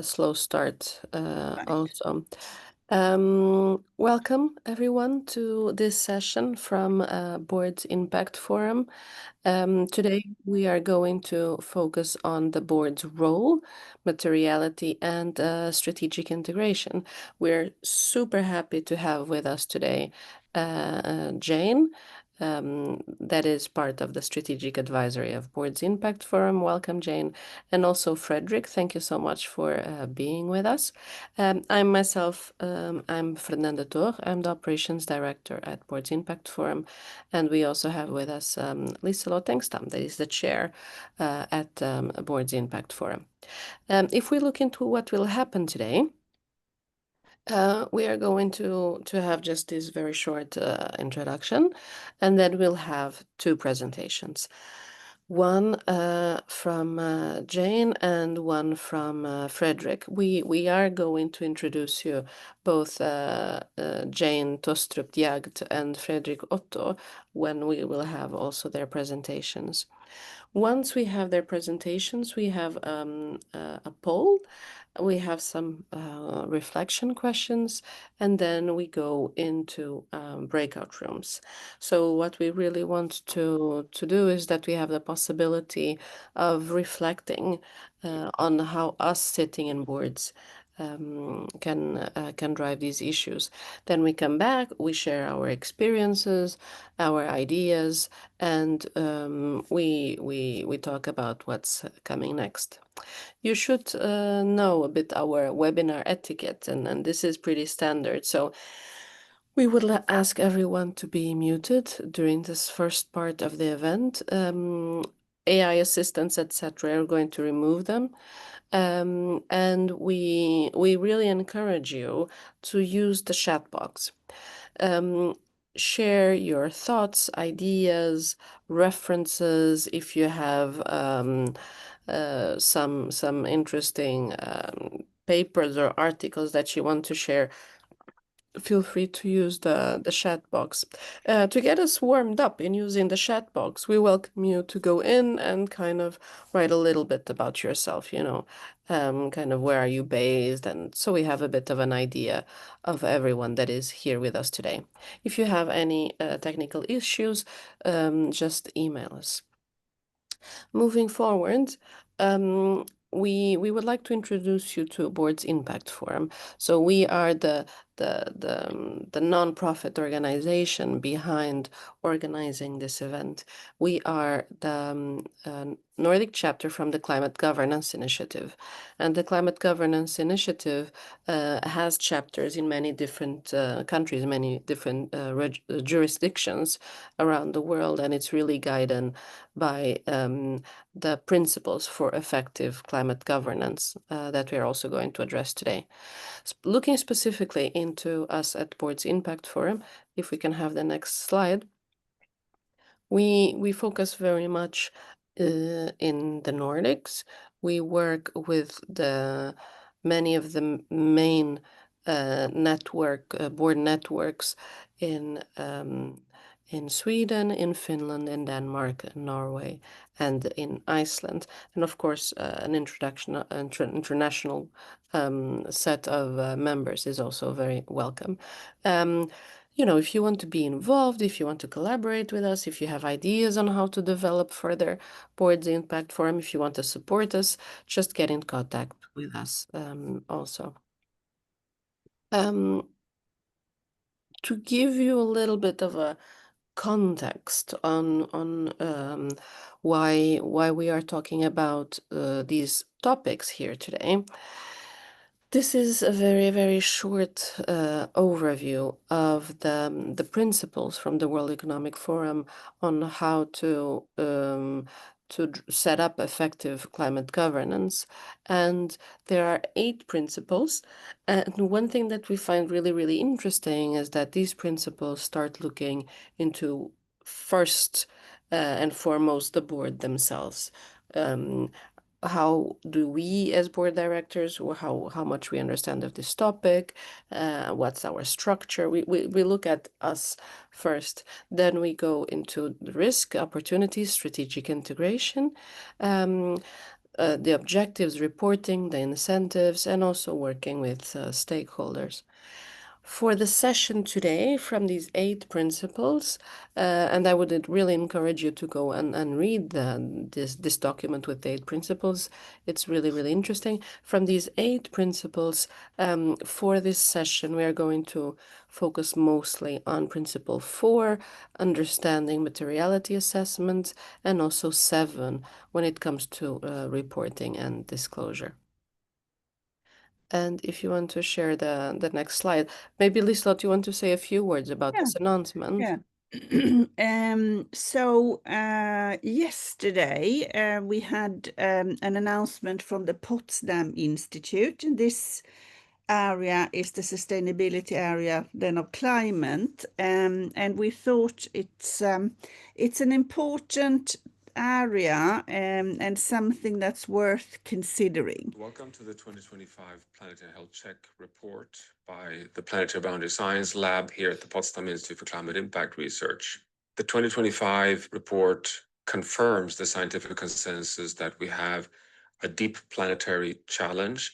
slow start Right. also. Welcome everyone to this session from Board's Impact Forum. Today we are going to focus on the board's role, materiality, and strategic integration. We're super happy to have with us today Jane. That is part of the strategic advisory of Board's Impact Forum. Welcome, Jane. And also Frederick, thank you so much for being with us. I'm myself, I'm Fernanda Tor. I'm the operations director at Board's Impact Forum. And we also have with us Liselot Engstam, that is the chair at Board's Impact Forum. If we look into what will happen today, we are going to have just this very short introduction, and then we'll have two presentations. One from Jane and one from Frederick. We are going to introduce you both Jane Tostrup Jagd and Frederick Otto when we will have also their presentations. Once we have their presentations, we have a poll. We have some reflection questions, and then we go into breakout rooms. So what we really want to do is that we have the possibility of reflecting on how us sitting in boards can drive these issues. Then we come back, we share our experiences, our ideas, and we talk about what's coming next. You should know a bit our webinar etiquette, and this is pretty standard. So we would ask everyone to be muted during this first part of the event. AI assistants, etc., are going to remove them. And we really encourage you to use the chat box. Share your thoughts, ideas, references. If you have some interesting papers or articles that you want to share, feel free to use the chat box. To get us warmed up in using the chat box, we welcome you to go in and kind of write a little bit about yourself, kind of where are you based, and so we have a bit of an idea of everyone that is here with us today. If you have any technical issues, just email us. Moving forward, we would like to introduce you to Board's Impact Forum. So we are the nonprofit organization behind organizing this event. We are the Nordic chapter from the Climate Governance Initiative, and the Climate Governance Initiative has chapters in many different countries, many different jurisdictions around the world, and it's really guided by the principles for effective climate governance that we are also going to address today. Looking specifically into us at Board's Impact Forum, if we can have the next slide, we focus very much in the Nordics. We work with many of the main board networks in Sweden, in Finland, in Denmark, in Norway, and in Iceland, and of course an international set of members is also very welcome. If you want to be involved, if you want to collaborate with us, if you have ideas on how to develop further Board's Impact Forum, if you want to support us, just get in contact with us also. To give you a little bit of a context on why we are talking about these topics here today. This is a very, very short overview of the principles from the World Economic Forum on how to set up effective climate governance. And there are 8 principles. And one thing that we find really, really interesting is that these principles start looking into first and foremost the board themselves. How do we as board directors, or how much we understand of this topic, what's our structure? We look at us first, then we go into the risk, opportunities, strategic integration. the objectives, reporting, the incentives, and also working with stakeholders. For the session today, from these 8 principles, and I would really encourage you to go and read this document with the 8 principles. It's really, really interesting. From these 8 principles, for this session, we are going to focus mostly on principle 4, understanding materiality assessment, and also 7, when it comes to reporting and disclosure. And if you want to share the next slide, maybe Liselott, you want to say a few words about this announcement? Yeah. Yesterday we had an announcement from the Potsdam Institute, and this area is the sustainability area then of climate, and we thought it's an important area and something that's worth considering. Welcome to the 2025 Planetary Health Check report by the Planetary Boundary Science Lab here at the Potsdam Institute for Climate Impact Research. The 2025 report confirms the scientific consensus that we have a deep planetary challenge.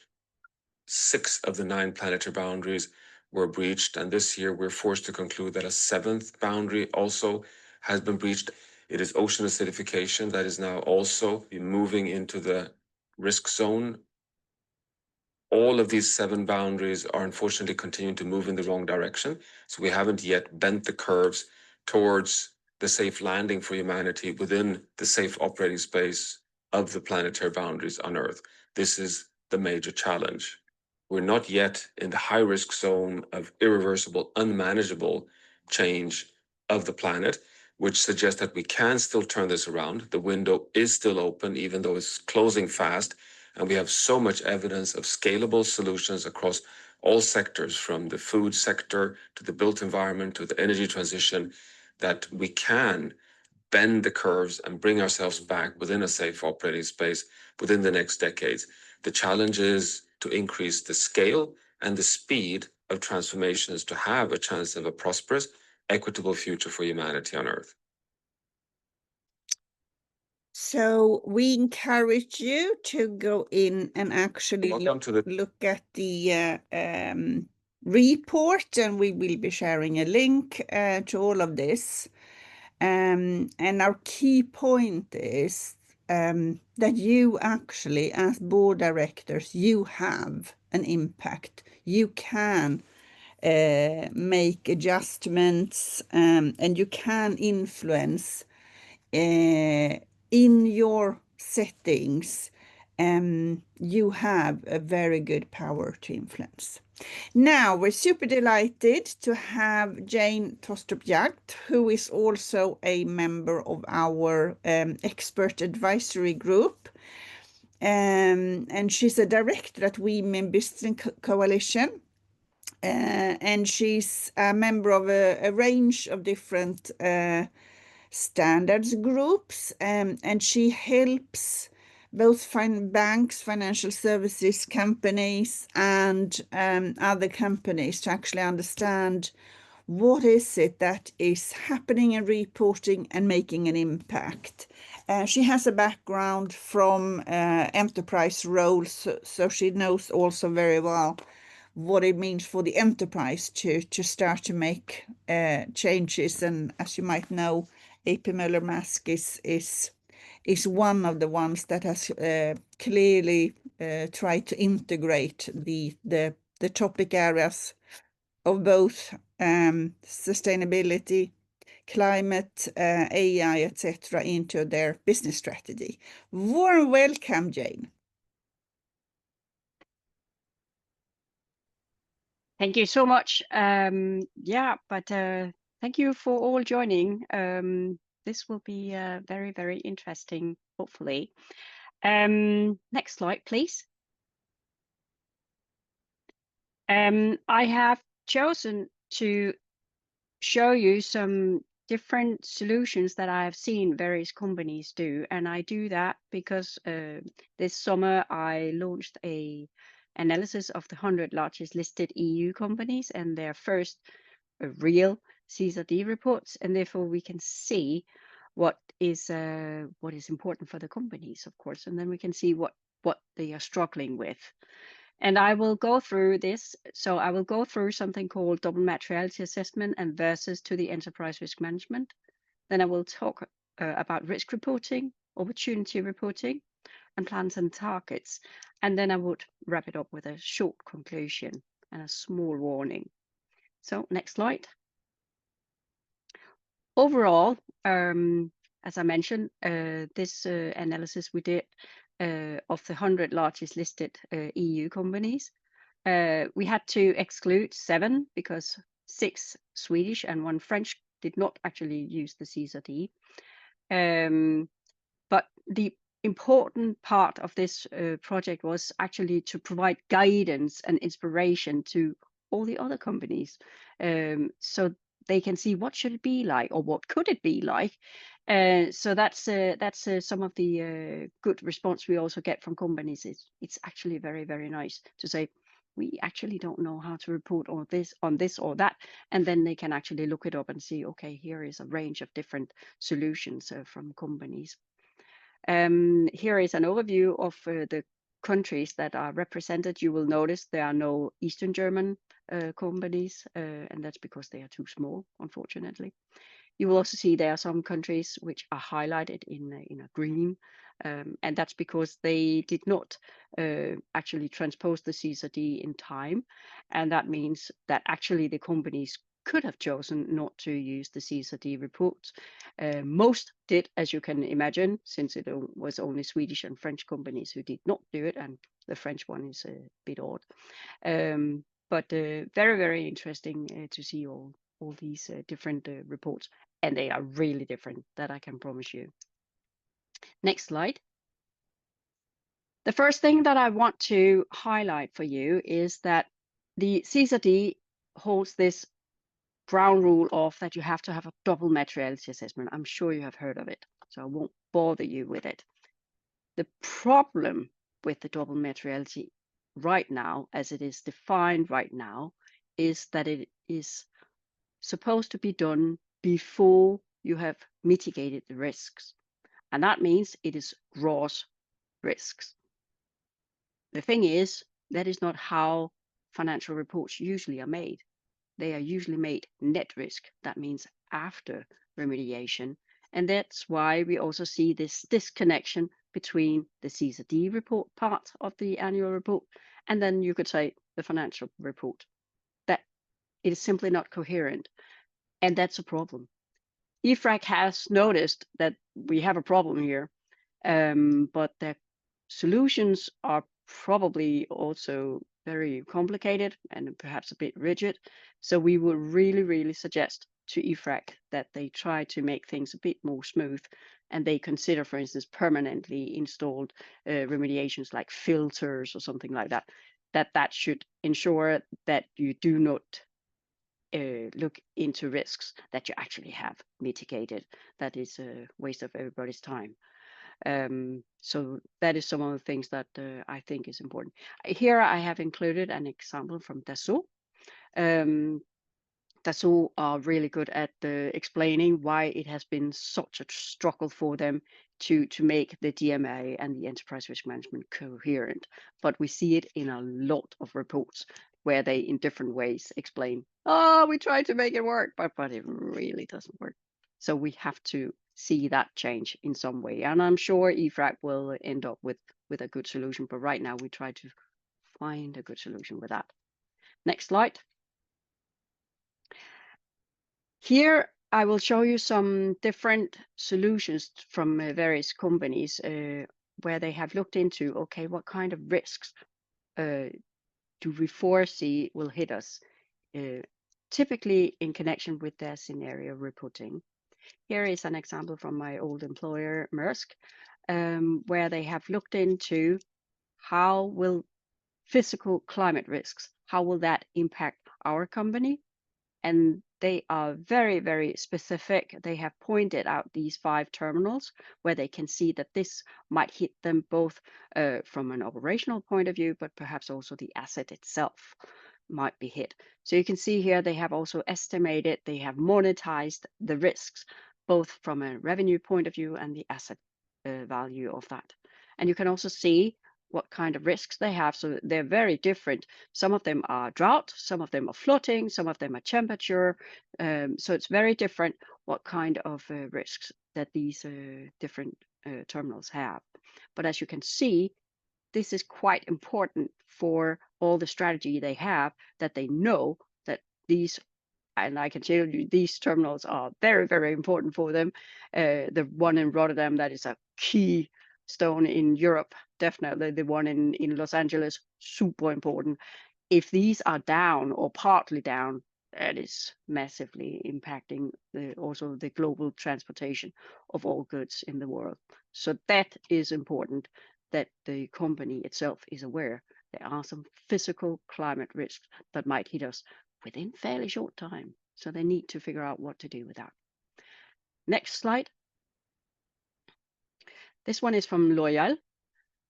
6 of the 9 planetary boundaries were breached, and this year we're forced to conclude that a 7th boundary also has been breached. It is ocean acidification that is now also moving into the risk zone. All of these 7 boundaries are unfortunately continuing to move in the wrong direction. So we haven't yet bent the curves towards the safe landing for humanity within the safe operating space of the planetary boundaries on Earth. This is the major challenge. We're not yet in the high risk zone of irreversible, unmanageable change of the planet, which suggests that we can still turn this around. The window is still open, even though it's closing fast. And we have so much evidence of scalable solutions across all sectors, from the food sector to the built environment to the energy transition, that we can bend the curves and bring ourselves back within a safe operating space within the next decades. The challenge is to increase the scale and the speed of transformations to have a chance of a prosperous, equitable future for humanity on Earth. So we encourage you to go in and actually look at the report, and we will be sharing a link to all of this. And our key point is that you actually, as board directors, you have an impact. You can make adjustments, and you can influence in your settings. You have a very good power to influence. Now, we're super delighted to have Jane Tostrup-Jagd, who is also a member of our expert advisory group. And she's a director at Women Business Coalition. And she's a member of a range of different standards groups, and she helps both banks, financial services companies, and other companies to actually understand what is it that is happening in reporting and making an impact. She has a background from enterprise roles, so she knows also very well what it means for the enterprise to start to make changes. And as you might know, AP Møller Mask is one of the ones that has clearly tried to integrate the topic areas of both sustainability, climate, AI, etc., into their business strategy. Warm welcome, Jane. Thank you so much. Thank you for all joining. This will be very, very interesting, hopefully. Next slide, please. I have chosen to show you some different solutions that I have seen various companies do. And I do that because this summer I launched a analysis of the 100 largest listed EU companies and their first real CSRD reports, and therefore we can see what is what is important for the companies, of course, and then we can see what they are struggling with. And I will go through this. So I will go through something called double materiality assessment and versus to the enterprise risk management. Then I will talk about risk reporting, opportunity reporting, and plans and targets. And then I would wrap it up with a short conclusion and a small warning. So next slide. Overall, as I mentioned, this analysis we did of the 100 largest listed EU companies, we had to exclude 7 because 6 Swedish and 1 French did not actually use the CSRD. But the important part of this project was actually to provide guidance and inspiration to all the other companies, so they can see what should it be like or what could it be like. So that's some of the good response we also get from companies. It's actually very, very nice to say, we actually don't know how to report on this or that, and then they can actually look it up and see, okay, here is a range of different solutions from companies. Here is an overview of the countries that are represented. You will notice there are no Eastern German companies, and that's because they are too small, unfortunately. You will also see there are some countries which are highlighted in a green, and that's because they did not actually transpose the CSRD in time, and that means that actually the companies could have chosen not to use the CSRD reports. Most did, as you can imagine, since it was only Swedish and French companies who did not do it, and the French one is a bit odd. But very, very interesting to see all these different reports, and they are really different, that I can promise you. Next slide. The first thing that I want to highlight for you is that the CSRD holds this ground rule of that you have to have a double materiality assessment. I'm sure you have heard of it, so I won't bother you with it. The problem with the double materiality right now, as it is defined right now, is that it is supposed to be done before you have mitigated the risks. And that means it is gross risks. The thing is, that is not how financial reports usually are made. They are usually made net risk. That means after remediation. And that's why we also see this disconnection between the CSRD report part of the annual report, and then you could say the financial report. That it is simply not coherent. And that's a problem. EFRAG has noticed that we have a problem here, but the solutions are probably also very complicated and perhaps a bit rigid. So we would really, really suggest to EFRAG that they try to make things a bit more smooth, and they consider, for instance, permanently installed remediations like filters or something like that. That should ensure that you do not look into risks that you actually have mitigated. That is a waste of everybody's time. So that is some of the things that I think is important. Here I have included an example from Dassault. Dassault are really good at explaining why it has been such a struggle for them to make the DMA and the enterprise risk management coherent. But we see it in a lot of reports where they, in different ways, explain, oh, we tried to make it work, but it really doesn't work. So we have to see that change in some way. And I'm sure EFRAG will end up with a good solution. But right now, we try to find a good solution with that. Next slide. Here, I will show you some different solutions from various companies where they have looked into, okay, what kind of risks do we foresee will hit us, typically in connection with their scenario reporting. Here is an example from my old employer, Maersk, where they have looked into how will physical climate risks, how will that impact our company? And they are very, very specific. They have pointed out these 5 terminals where they can see that this might hit them both from an operational point of view, but perhaps also the asset itself might be hit. So you can see here they have also estimated, they have monetized the risks both from a revenue point of view and the asset value of that. And you can also see what kind of risks they have. So they're very different. Some of them are drought, some of them are flooding, some of them are temperature. So it's very different what kind of risks that these different terminals have. But as you can see, this is quite important for all the strategy they have, that they know that these, and I can tell you these terminals are very, very important for them. The one in Rotterdam, that is a key stone in Europe, definitely. The one in Los Angeles, super important. If these are down or partly down, that is massively impacting also the global transportation of all goods in the world. So that is important, that the company itself is aware there are some physical climate risks that might hit us within fairly short time. So they need to figure out what to do with that. Next slide. This one is from L'Oréal.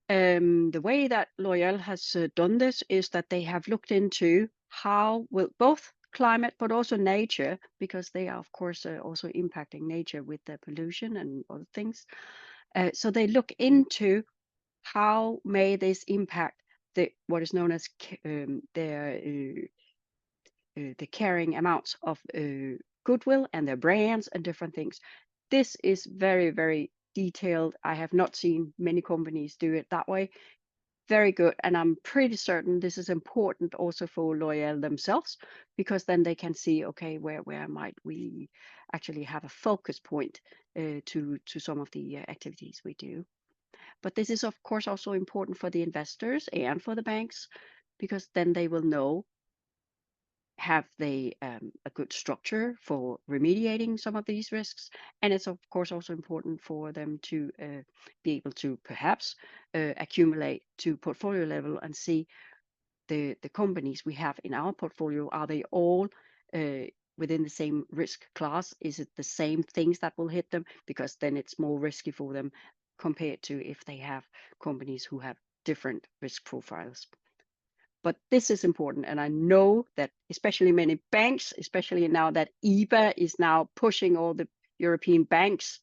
The way that L'Oréal has done this is that they have looked into how will both climate but also nature, because they are of course also impacting nature with the pollution and other things. So they look into how may this impact what is known as the carrying amounts of goodwill and their brands and different things. This is very, very detailed. I have not seen many companies do it that way. Very good. And I'm pretty certain this is important also for L'Oréal themselves, because then they can see, okay, where might we actually have a focus point to some of the activities we do. But this is, of course, also important for the investors and for the banks, because then they will know, have they a good structure for remediating some of these risks. And it's, of course, also important for them to be able to perhaps accumulate to portfolio level and see the companies we have in our portfolio, are they all within the same risk class? Is it the same things that will hit them? Because then it's more risky for them compared to if they have companies who have different risk profiles. But this is important, and I know that especially many banks, especially now that EBA is now pushing all the European banks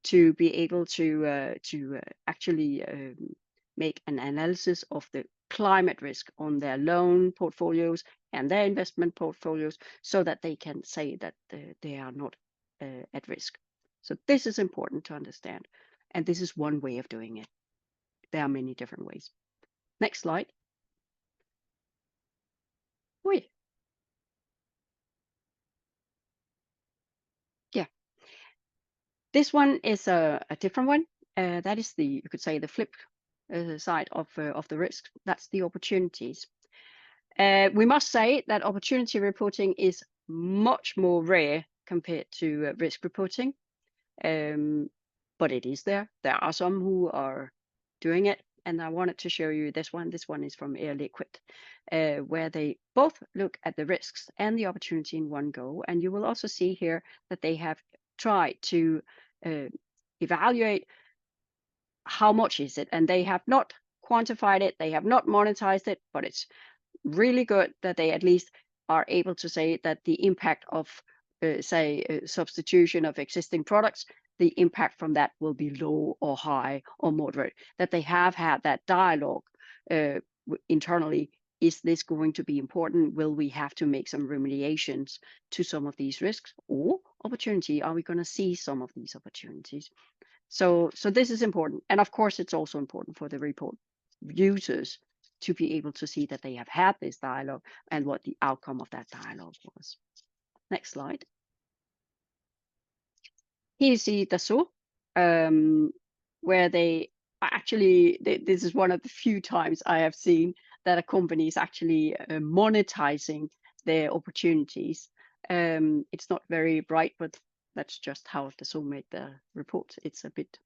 to be able to actually make an analysis of the climate risk on their loan portfolios and their investment portfolios, so that they can say that they are not at risk. So this is important to understand, and this is one way of doing it. There are many different ways. Next slide. Wait. Yeah. This one is a different one. That is you could say, the flip side of the risk. That's the opportunities. We must say that opportunity reporting is much more rare compared to risk reporting, but it is there. There are some who are doing it, and I wanted to show you this one. This one is from Air Liquide, where they both look at the risks and the opportunity in one go. And you will also see here that they have tried to evaluate how much is it, and they have not quantified it, they have not monetized it, but it's really good that they at least are able to say that the impact of substitution of existing products, the impact from that will be low or high or moderate, that they have had that dialogue internally. Is this going to be important? Will we have to make some remediations to some of these risks or opportunity? Are we going to see some of these opportunities? So this is important. And of course, it's also important for the report users to be able to see that they have had this dialogue and what the outcome of that dialogue was. Next slide. Here you see Dassault, where they actually, this is one of the few times I have seen that a company is actually monetizing their opportunities. It's not very bright, but that's just how Dassault made the report. It's a bit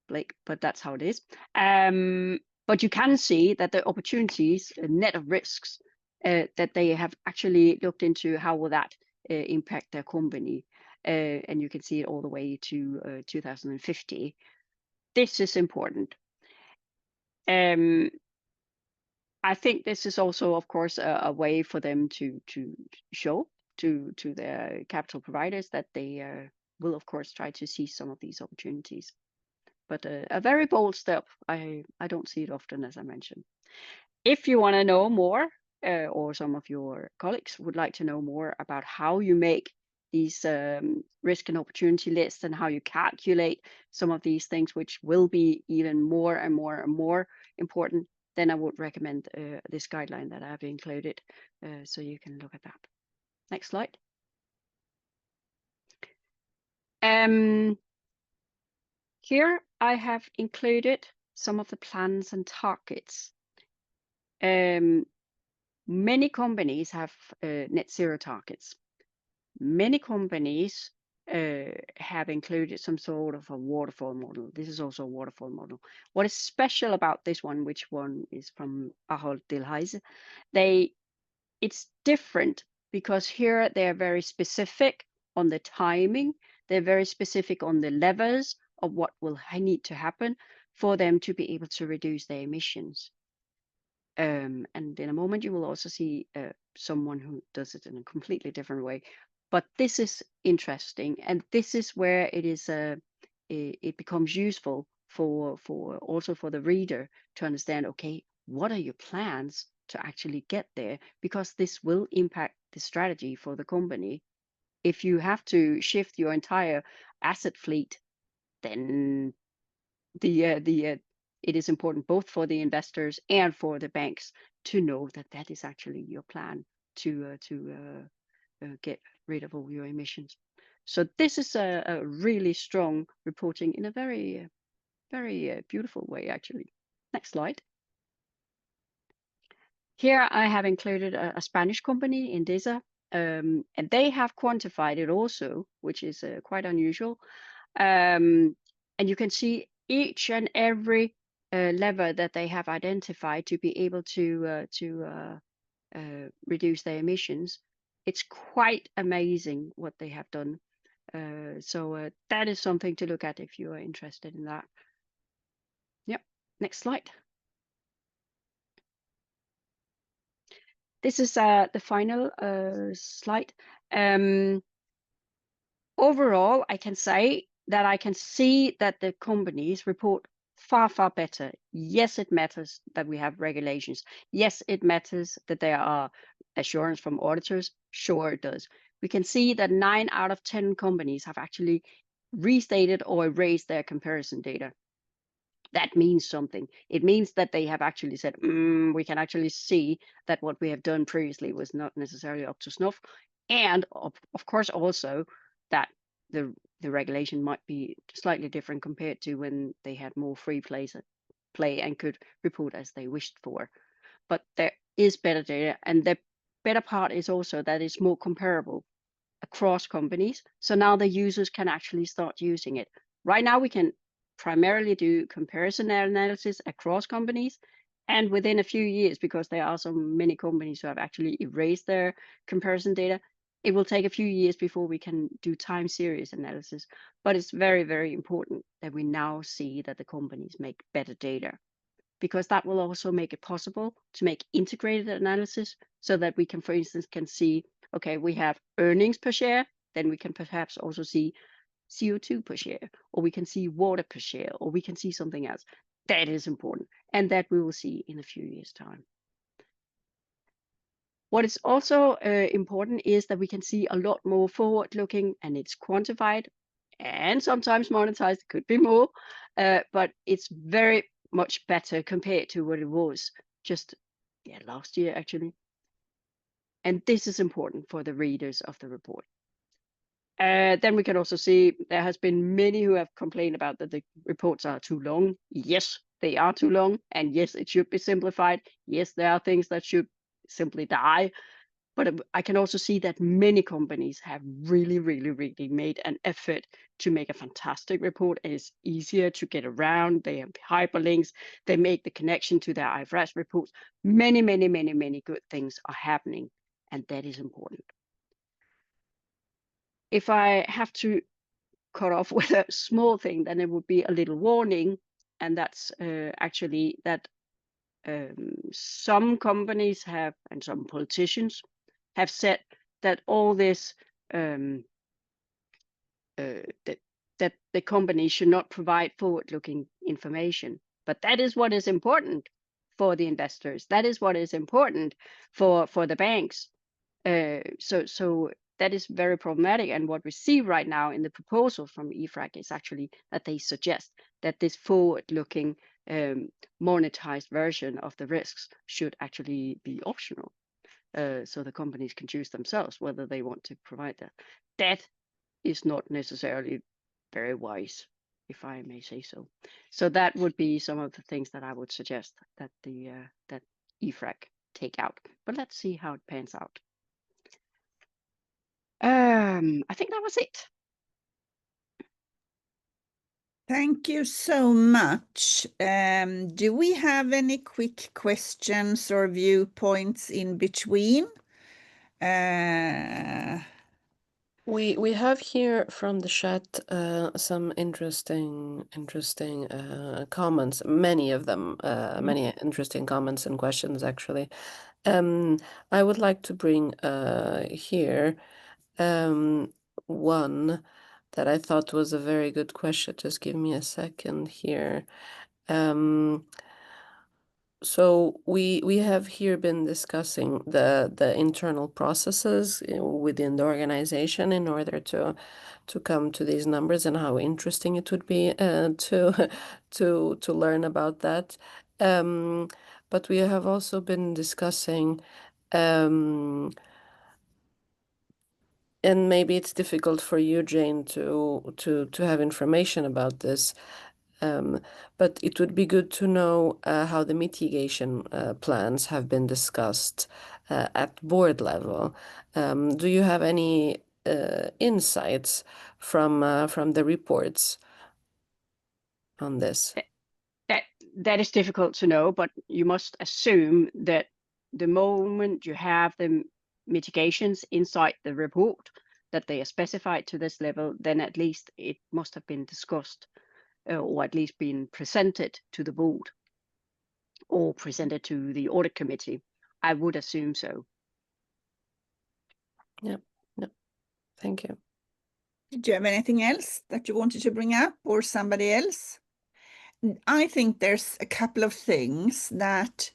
Blake, but that's how it is. But you can see that the opportunities, net of risks, that they have actually looked into how will that impact their company. And you can see it all the way to 2050. This is important. I think this is also, of course, a way for them to show to their capital providers that they will of course try to seize some of these opportunities. But a very bold step. I don't see it often, as I mentioned. If you want to know more, or some of your colleagues would like to know more about how you make these risk and opportunity lists and how you calculate some of these things, which will be even more and more and more important, then I would recommend this guideline that I've included, so you can look at that. Next slide. Here I have included some of the plans and targets. Many companies have net zero targets. Many companies have included some sort of a waterfall model. This is also a waterfall model. What is special about this one, which one is from Ahold Delhaize, it's different because here they are very specific on the timing. They're very specific on the levers of what will need to happen for them to be able to reduce their emissions. And in a moment, you will also see someone who does it in a completely different way. But this is interesting, and this is where it is it becomes useful for also for the reader to understand. Okay, what are your plans to actually get there? Because this will impact the strategy for the company. If you have to shift your entire asset fleet, then it is important both for the investors and for the banks to know that that is actually your plan to get rid of all your emissions. So this is a really strong reporting in a very, very beautiful way, actually. Next slide. Here I have included a Spanish company, Endesa, and they have quantified it also, which is quite unusual. And you can see each and every lever that they have identified to be able to reduce their emissions. It's quite amazing what they have done. So that is something to look at if you are interested in that. Yep. Next slide. This is the final slide. Overall, I can say that I can see that the companies report far, far better. Yes, it matters that we have regulations. Yes, it matters that there are assurance from auditors. Sure, it does. We can see that 9 out of 10 companies have actually restated or erased their comparison data. That means something. It means that they have actually said, we can actually see that what we have done previously was not necessarily up to snuff. And of course, also that the regulation might be slightly different compared to when they had more free play and could report as they wished for. But there is better data, and the better part is also that it's more comparable across companies. So now the users can actually start using it. Right now, we can primarily do comparison analysis across companies. And within a few years, because there are so many companies who have actually erased their comparison data, it will take a few years before we can do time series analysis. But it's very, very important that we now see that the companies make better data, because that will also make it possible to make integrated analysis so that we can, for instance, can see, okay, we have earnings per share, then we can perhaps also see CO2 per share, or we can see water per share, or we can see something else. That is important, and that we will see in a few years' time. What is also important is that we can see a lot more forward-looking, and it's quantified and sometimes monetized. It could be more, but it's very much better compared to what it was just last year, actually. And this is important for the readers of the report. Then we can also see there has been many who have complained about that the reports are too long. Yes, they are too long. And yes, it should be simplified. Yes, there are things that should simply die. But I can also see that many companies have really, really, really made an effort to make a fantastic report. And it's easier to get around. They have hyperlinks. They make the connection to their IFRS reports. Many, many, many, many good things are happening. And that is important. If I have to cut off with a small thing, then it would be a little warning. And that's actually that some companies have, and some politicians have said that all this that the company should not provide forward-looking information. But that is what is important for the investors. That is what is important for the banks. So that is very problematic. And what we see right now in the proposal from EFRAG is actually that they suggest that this forward-looking monetized version of the risks should actually be optional. So the companies can choose themselves whether they want to provide that. That is not necessarily very wise, if I may say so. So that would be some of the things that I would suggest that the that EFRAG take out. But let's see how it pans out. I think that was it. Thank you so much. Do we have any quick questions or viewpoints in between? We have here from the chat some interesting comments. Many of them, many interesting comments and questions actually. I would like to bring here one that I thought was a very good question. Just give me a second here. So we have here been discussing the internal processes within the organization in order to come to these numbers, and how interesting it would be to to learn about that. But we have also been discussing, and maybe it's difficult for you, Jane, to have information about this. But it would be good to know how the mitigation plans have been discussed at board level. Do you have any insights from the reports on this? That is difficult to know, but you must assume that the moment you have the mitigations inside the report, that they are specified to this level, then at least it must have been discussed or at least been presented to the board or presented to the audit committee. I would assume so. Yep. Thank you. Did you have anything else that you wanted to bring up, or somebody else? I think there's a couple of things that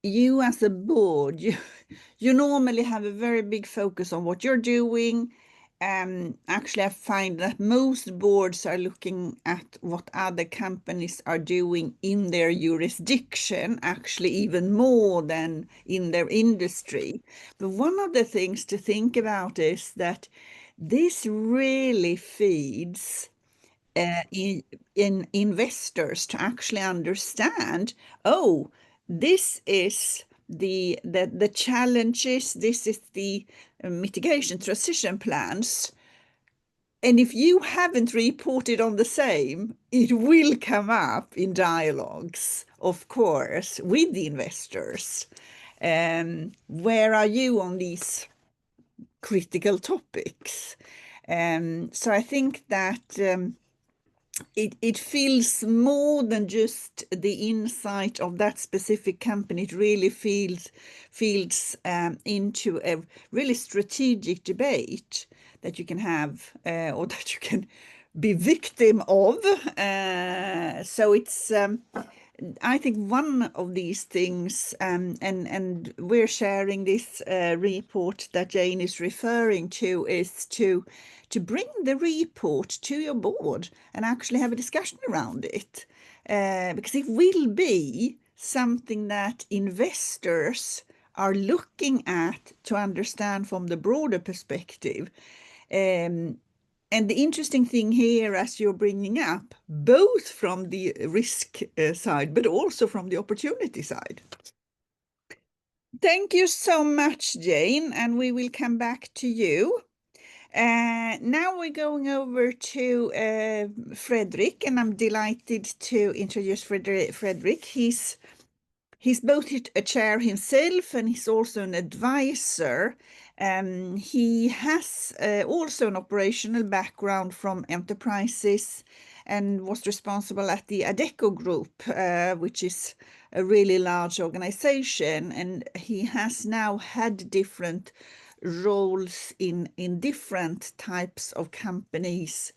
you as a board, you normally have a very big focus on what you're doing. Actually, I find that most boards are looking at what other companies are doing in their jurisdiction, actually even more than in their industry. But one of the things to think about is that this really feeds in investors to actually understand, oh, this is the challenges, this is the mitigation transition plans. And if you haven't reported on the same, it will come up in dialogues, of course, with the investors. Where are you on these critical topics? So I think that it feels more than just the insight of that specific company. It really feeds into a really strategic debate that you can have or that you can be victim of. So it's I think one of these things, and we're sharing this report that Jane is referring to, is to bring the report to your board and actually have a discussion around it, because it will be something that investors are looking at to understand from the broader perspective. And the interesting thing here, as you're bringing up, both from the risk side, but also from the opportunity side. Thank you so much, Jane, and we will come back to you. Now we're going over to Fredrik, and I'm delighted to introduce Fredrik. He's both a chair himself, and he's also an advisor. He has also an operational background from enterprises and was responsible at the Adecco Group, which is a really large organization. And he has now had different roles in different types of companies,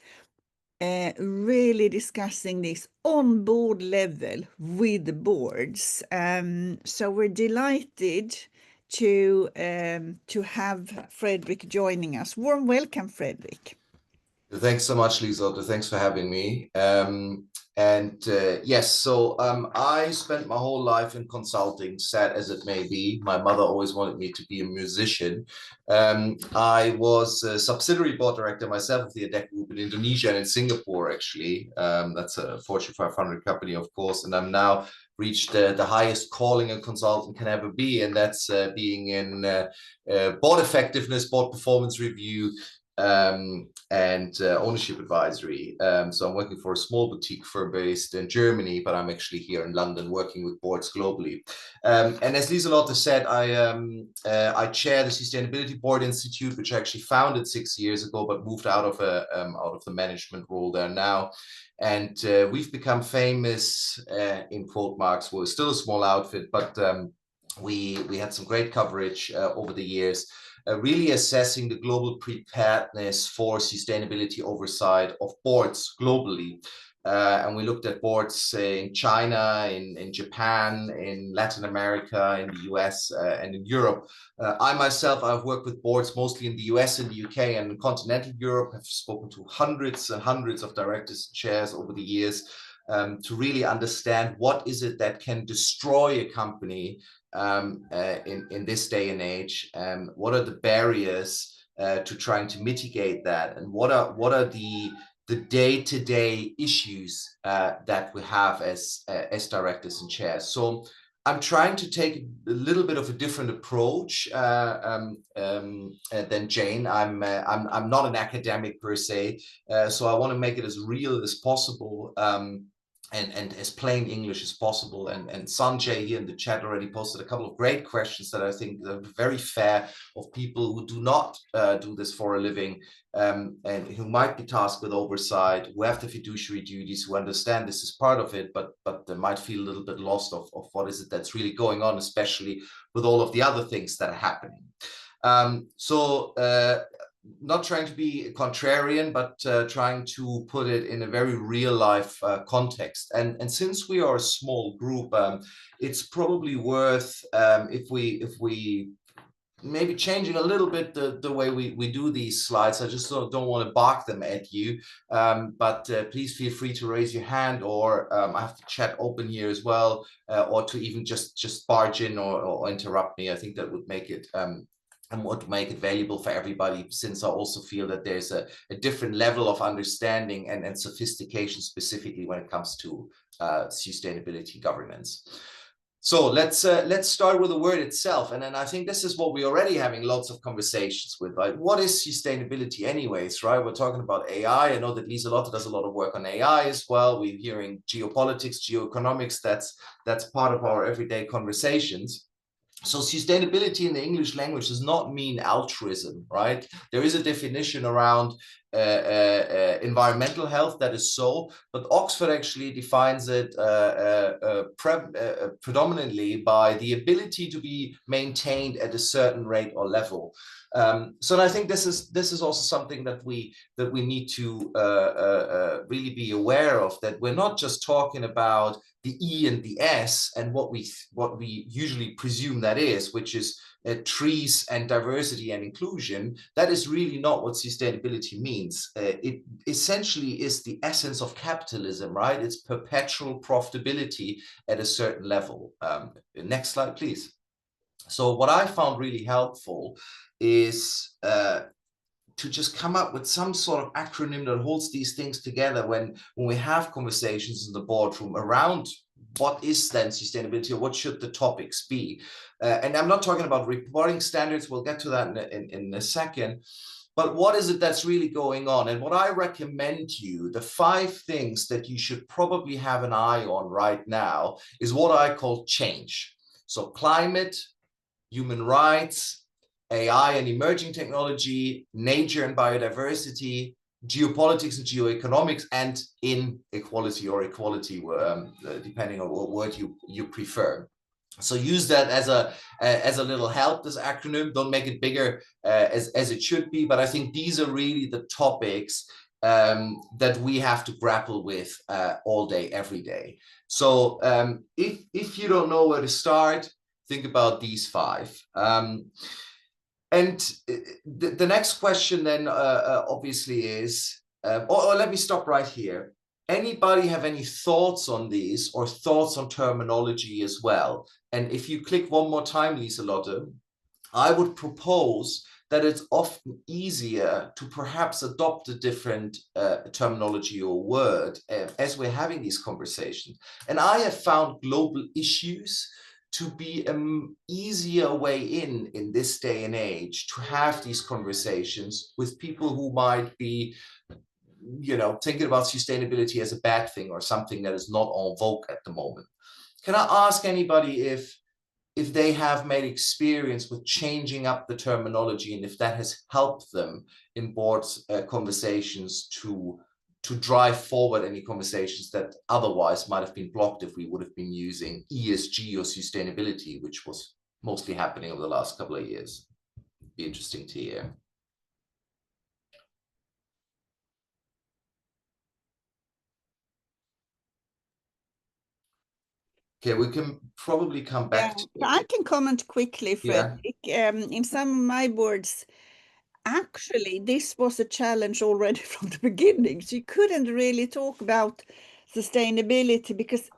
really discussing this on board level with the boards. So we're delighted to have Fredrik joining us. Warm welcome, Fredrik. Thanks so much, Liselotte. Thanks for having me. Yes, so I spent my whole life in consulting, sad as it may be. My mother always wanted me to be a musician. I was a subsidiary board director myself of the ADEC Group in Indonesia and in Singapore, actually. That's a Fortune 500 company, of course, and I'm now reached the highest calling a consultant can ever be, and that's being in board effectiveness, board performance review, and ownership advisory. So I'm working for a small boutique firm based in Germany, but I'm actually here in London working with boards globally. And as Liselotte said, I chair the Sustainability Board Institute, which I actually founded 6 years ago, but moved out of the management role there now. And we've become famous, in quote marks. We're still a small outfit, but we had some great coverage over the years. Really assessing the global preparedness for sustainability oversight of boards globally. And we looked at boards in China, in Japan, in Latin America, in the US, and in Europe. I myself, I've worked with boards mostly in the US and the UK and in continental Europe. I've spoken to hundreds and hundreds of directors and chairs over the years to really understand what is it that can destroy a company in this day and age. What are the barriers to trying to mitigate that, and what are the day-to-day issues that we have as directors and chairs? So I'm trying to take a little bit of a different approach than Jane. I'm not an academic per se, so I want to make it as real as possible. And as plain English as possible. And Sanjay here in the chat already posted a couple of great questions that I think are very fair, of people who do not do this for a living, and who might be tasked with oversight, who have the fiduciary duties, who understand this is part of it, but they might feel a little bit lost of what is it that's really going on, especially with all of the other things that are happening. Not trying to be contrarian, but trying to put it in a very real life context. And since we are a small group, it's probably worth if we maybe changing a little bit the way we do these slides. I just don't want to bark them at you, but please feel free to raise your hand, or I have the chat open here as well, or to even just barge in or interrupt me. I think that would make it and would make it valuable for everybody, since I also feel that there's a different level of understanding and sophistication, specifically when it comes to sustainability governance. So let's start with the word itself, and then I think this is what we're already having lots of conversations with, right? What is sustainability anyways, right? We're talking about AI. I know that Liselotte does a lot of work on AI as well. We're hearing geopolitics, geoeconomics. That's part of our everyday conversations. So sustainability in the English language does not mean altruism, right? There is a definition around environmental health that is so, but Oxford actually defines it predominantly by the ability to be maintained at a certain rate or level. So I think this is also something that we need to really be aware of, that we're not just talking about the E and the S and what we usually presume that is, which is trees and diversity and inclusion. That is really not what sustainability means. It essentially is the essence of capitalism, right? It's perpetual profitability at a certain level. Next slide, please. So what I found really helpful is to just come up with some sort of acronym that holds these things together when we have conversations in the boardroom around what is then sustainability, or what should the topics be. And I'm not talking about reporting standards. We'll get to that in a second. But what is it that's really going on? And what I recommend to you, the 5 things that you should probably have an eye on right now, is what I call change. So climate, human rights, AI and emerging technology, nature and biodiversity, geopolitics and geoeconomics, and inequality or equality, depending on what word you prefer. So use that as a little help, this acronym. Don't make it bigger as it should be. But I think these are really the topics that we have to grapple with all day, every day. So if you don't know where to start, think about these 5. And the next question then obviously is, or let me stop right here. Anybody have any thoughts on these or thoughts on terminology as well? And if you click one more time, Lieselotte, I would propose that it's often easier to perhaps adopt a different terminology or word as we're having these conversations. And I have found global issues to be an easier way in this day and age to have these conversations with people who might be, thinking about sustainability as a bad thing or something that is not en vogue at the moment. Can I ask anybody if they have made experience with changing up the terminology and if that has helped them in board conversations to drive forward any conversations that otherwise might have been blocked if we would have been using ESG or sustainability, which was mostly happening over the last couple of years? It'd be interesting to hear. Okay, we can probably come back to it. I can comment quickly, Fredrik. In some of my boards, actually, this was a challenge already from the beginning. So you couldn't really talk about sustainability because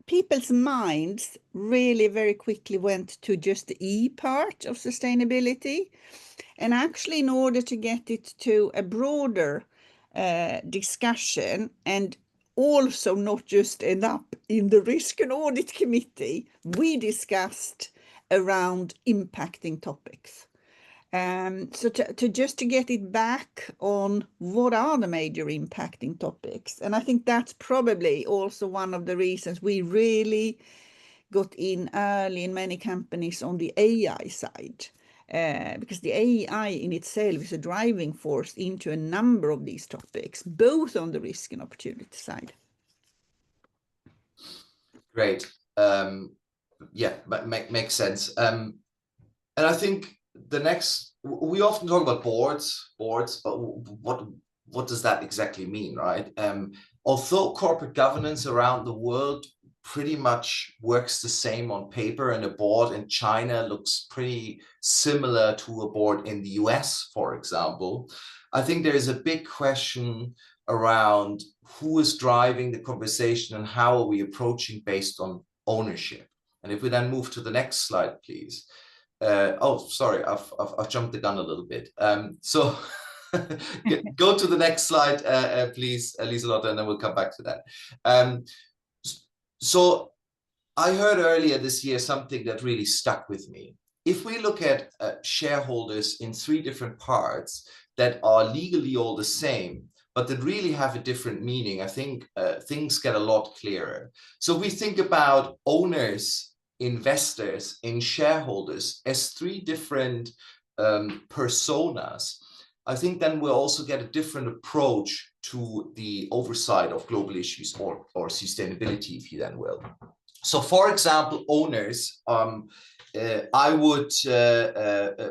people's minds really very quickly went to just the E part of sustainability. And actually, in order to get it to a broader discussion and also not just end up in the risk and audit committee, we discussed around impacting topics. So to get it back on what are the major impacting topics. And I think that's probably also one of the reasons we really got in early in many companies on the AI side. Because the AI in itself is a driving force into a number of these topics, both on the risk and opportunity side. Great. Yeah, makes sense. And I think we often talk about boards, but what does that exactly mean, right? Although corporate governance around the world pretty much works the same on paper, and a board in China looks pretty similar to a board in the US, for example, I think there is a big question around who is driving the conversation and how are we approaching based on ownership. And if we then move to the next slide, please. Sorry, I've jumped the gun a little bit. So go to the next slide, please, Lieselotte, and then we'll come back to that. So I heard earlier this year something that really stuck with me. If we look at shareholders in 3 different parts that are legally all the same, but that really have a different meaning, I think things get a lot clearer. So we think about owners, investors, and shareholders as 3 different personas. I think then we'll also get a different approach to the oversight of global issues or sustainability, if you then will. So, for example, owners, I would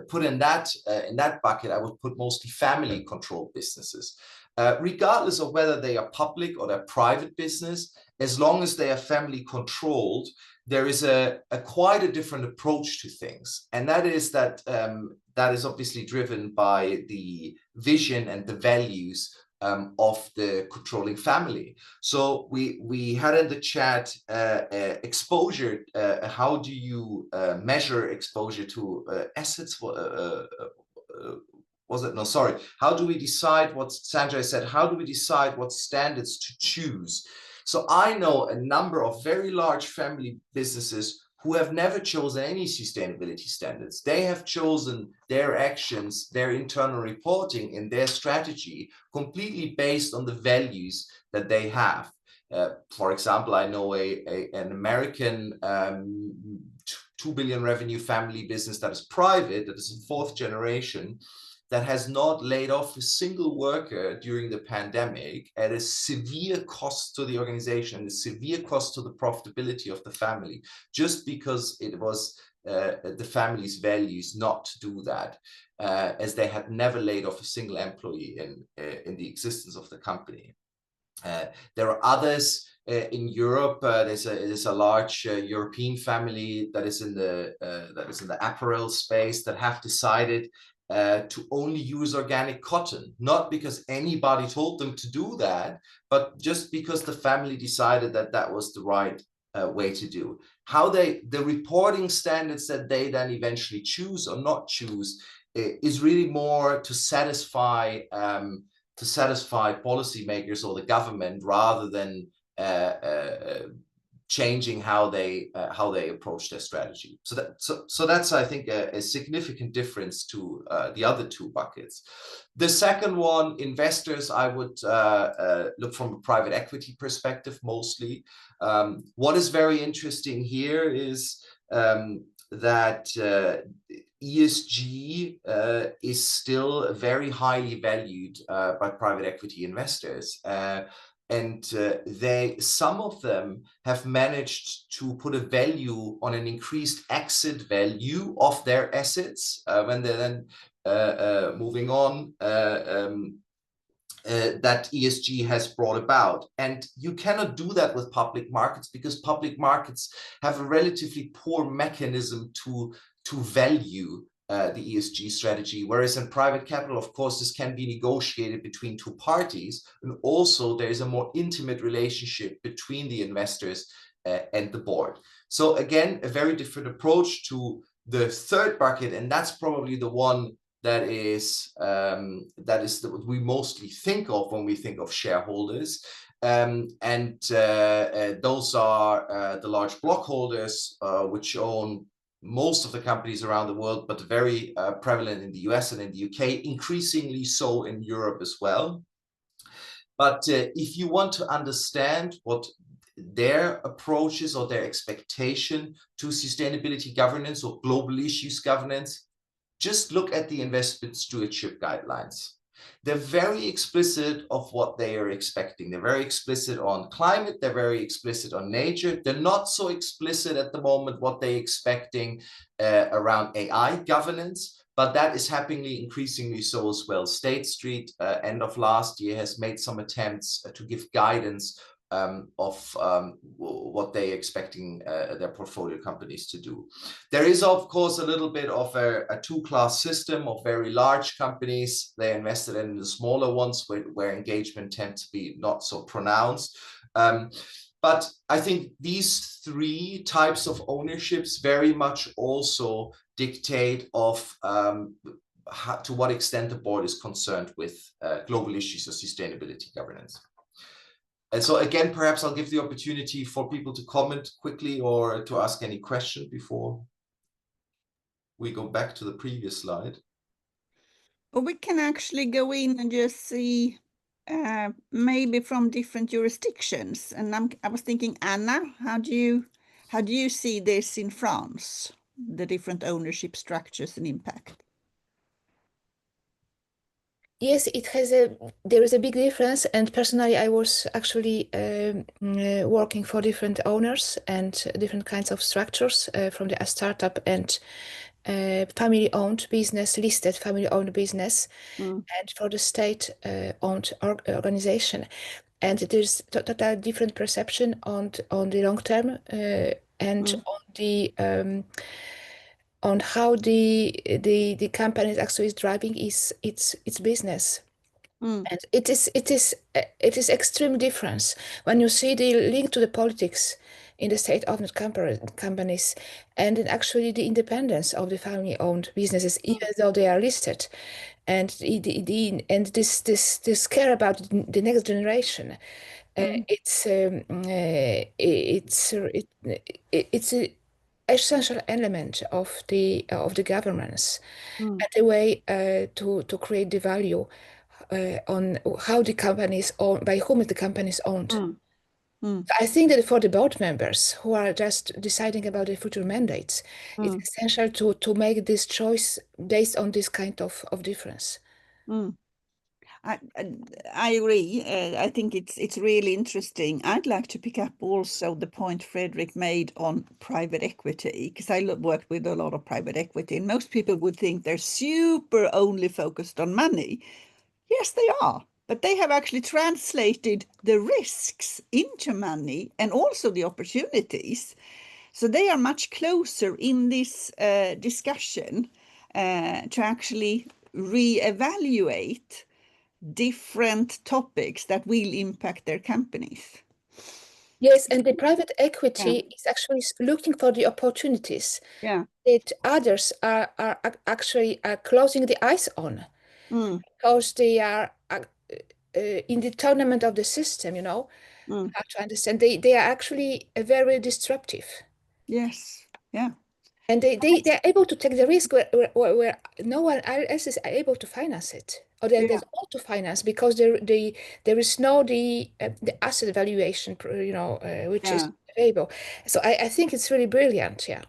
put in that bucket, I would put mostly family-controlled businesses. Regardless of whether they are public or they're private business, as long as they are family-controlled, there is quite a different approach to things. And that is obviously driven by the vision and the values of the controlling family. So we had in the chat exposure. How do you measure exposure to assets? How do we decide what Sanjay said? How do we decide what standards to choose? So I know a number of very large family businesses who have never chosen any sustainability standards. They have chosen their actions, their internal reporting, and their strategy completely based on the values that they have. For example, I know an American 2 billion revenue family business that is private, that is in 4th generation. that has not laid off a single worker during the pandemic at a severe cost to the organization, a severe cost to the profitability of the family, just because it was the family's values not to do that, as they had never laid off a single employee in the existence of the company. There are others in Europe. There's a large European family that is in the apparel space that have decided to only use organic cotton, not because anybody told them to do that, but just because the family decided that that was the right way to do. How the reporting standards that they then eventually choose or not choose is really more to satisfy policymakers or the government, rather than changing how they approach their strategy. So that's, I think, a significant difference to the other two buckets. The second one, investors, I would look from a private equity perspective mostly. What is very interesting here is that ESG is still very highly valued by private equity investors. And some of them have managed to put a value on an increased exit value of their assets when they're then moving on, that ESG has brought about. And you cannot do that with public markets, because public markets have a relatively poor mechanism to value the ESG strategy. Whereas in private capital, of course, this can be negotiated between two parties. And also there is a more intimate relationship between the investors and the board. So again, a very different approach to the third bucket. And that's probably the one that is what we mostly think of when we think of shareholders. Those are the large block holders, which own most of the companies around the world, but very prevalent in the US and in the UK, increasingly so in Europe as well. But if you want to understand what their approaches or their expectation to sustainability governance or global issues governance, just look at the investment stewardship guidelines. They're very explicit of what they are expecting. They're very explicit on climate. They're very explicit on nature. They're not so explicit at the moment what they're expecting around AI governance, but that is happening increasingly so as well. State Street, end of last year, has made some attempts to give guidance of what they're expecting their portfolio companies to do. There is, of course, a little bit of a two-class system of very large companies. They invested in the smaller ones where engagement tends to be not so pronounced. But I think these three types of ownerships very much also dictate of to what extent the board is concerned with global issues of sustainability governance. And so again, perhaps I'll give the opportunity for people to comment quickly or to ask any question before we go back to the previous slide. Or we can actually go in and just see maybe from different jurisdictions. And I was thinking, Anna, how do you see this in France, the different ownership structures and impact? Yes, there is a big difference, and personally, I was actually working for different owners and different kinds of structures, from the startup and family-owned business, listed family-owned business, and for the state-owned organization. And there's totally different perception on the long term and on how the company actually is driving its business. And it is extreme difference when you see the link to the politics in the state-owned companies, and then actually the independence of the family-owned businesses, even though they are listed, and this care about the next generation. It's a essential element of the governance and the way to create the value on how the company is owned, by whom the company is owned. I think that for the board members who are just deciding about the future mandates, it's essential to make this choice based on this kind of difference. I agree. I think it's really interesting. I'd like to pick up also the point Fredrik made on private equity, because I worked with a lot of private equity, and most people would think they're super only focused on money. Yes, they are, but they have actually translated the risks into money and also the opportunities. So they are much closer in this discussion to actually reevaluate different topics that will impact their companies. Yes, and the private equity is actually looking for the opportunities that others are actually closing the eyes on, because they are in the tournament of the system, how to understand. They are actually very disruptive. Yes, yeah. And they're able to take the risk where no one else is able to finance it, or there's all to finance, because there is no the asset valuation, which is available. So I think it's really brilliant. Yeah.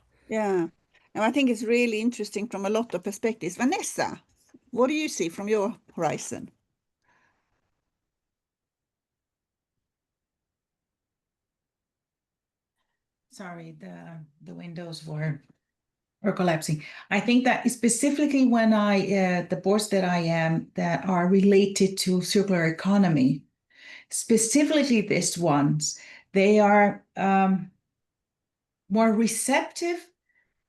And I think it's really interesting from a lot of perspectives. Vanessa, what do you see from your horizon? Sorry, the windows were collapsing. I think that specifically when the boards that I am that are related to circular economy, specifically these ones, they are more receptive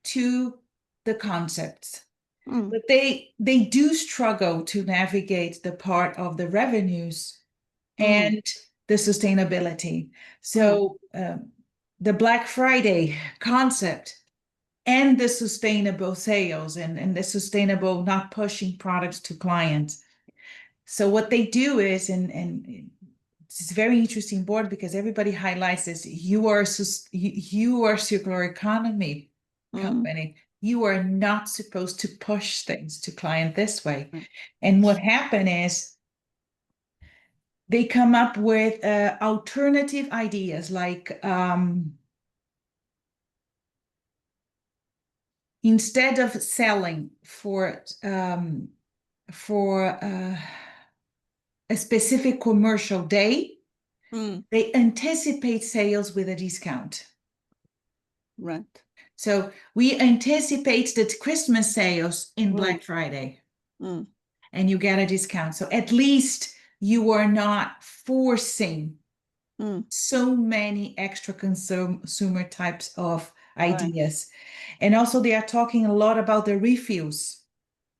to the concepts. But they do struggle to navigate the part of the revenues and the sustainability. So the Black Friday concept and the sustainable sales and the sustainable not pushing products to clients. So what they do is, and it's a very interesting board because everybody highlights this, you are circular economy company. You are not supposed to push things to client this way. And what happened is they come up with alternative ideas like instead of selling for a specific commercial day, they anticipate sales with a discount. Right. So we anticipate the Christmas sales in Black Friday, and you get a discount. So at least you are not forcing so many extra consumer types of ideas. And also they are talking a lot about the refuse.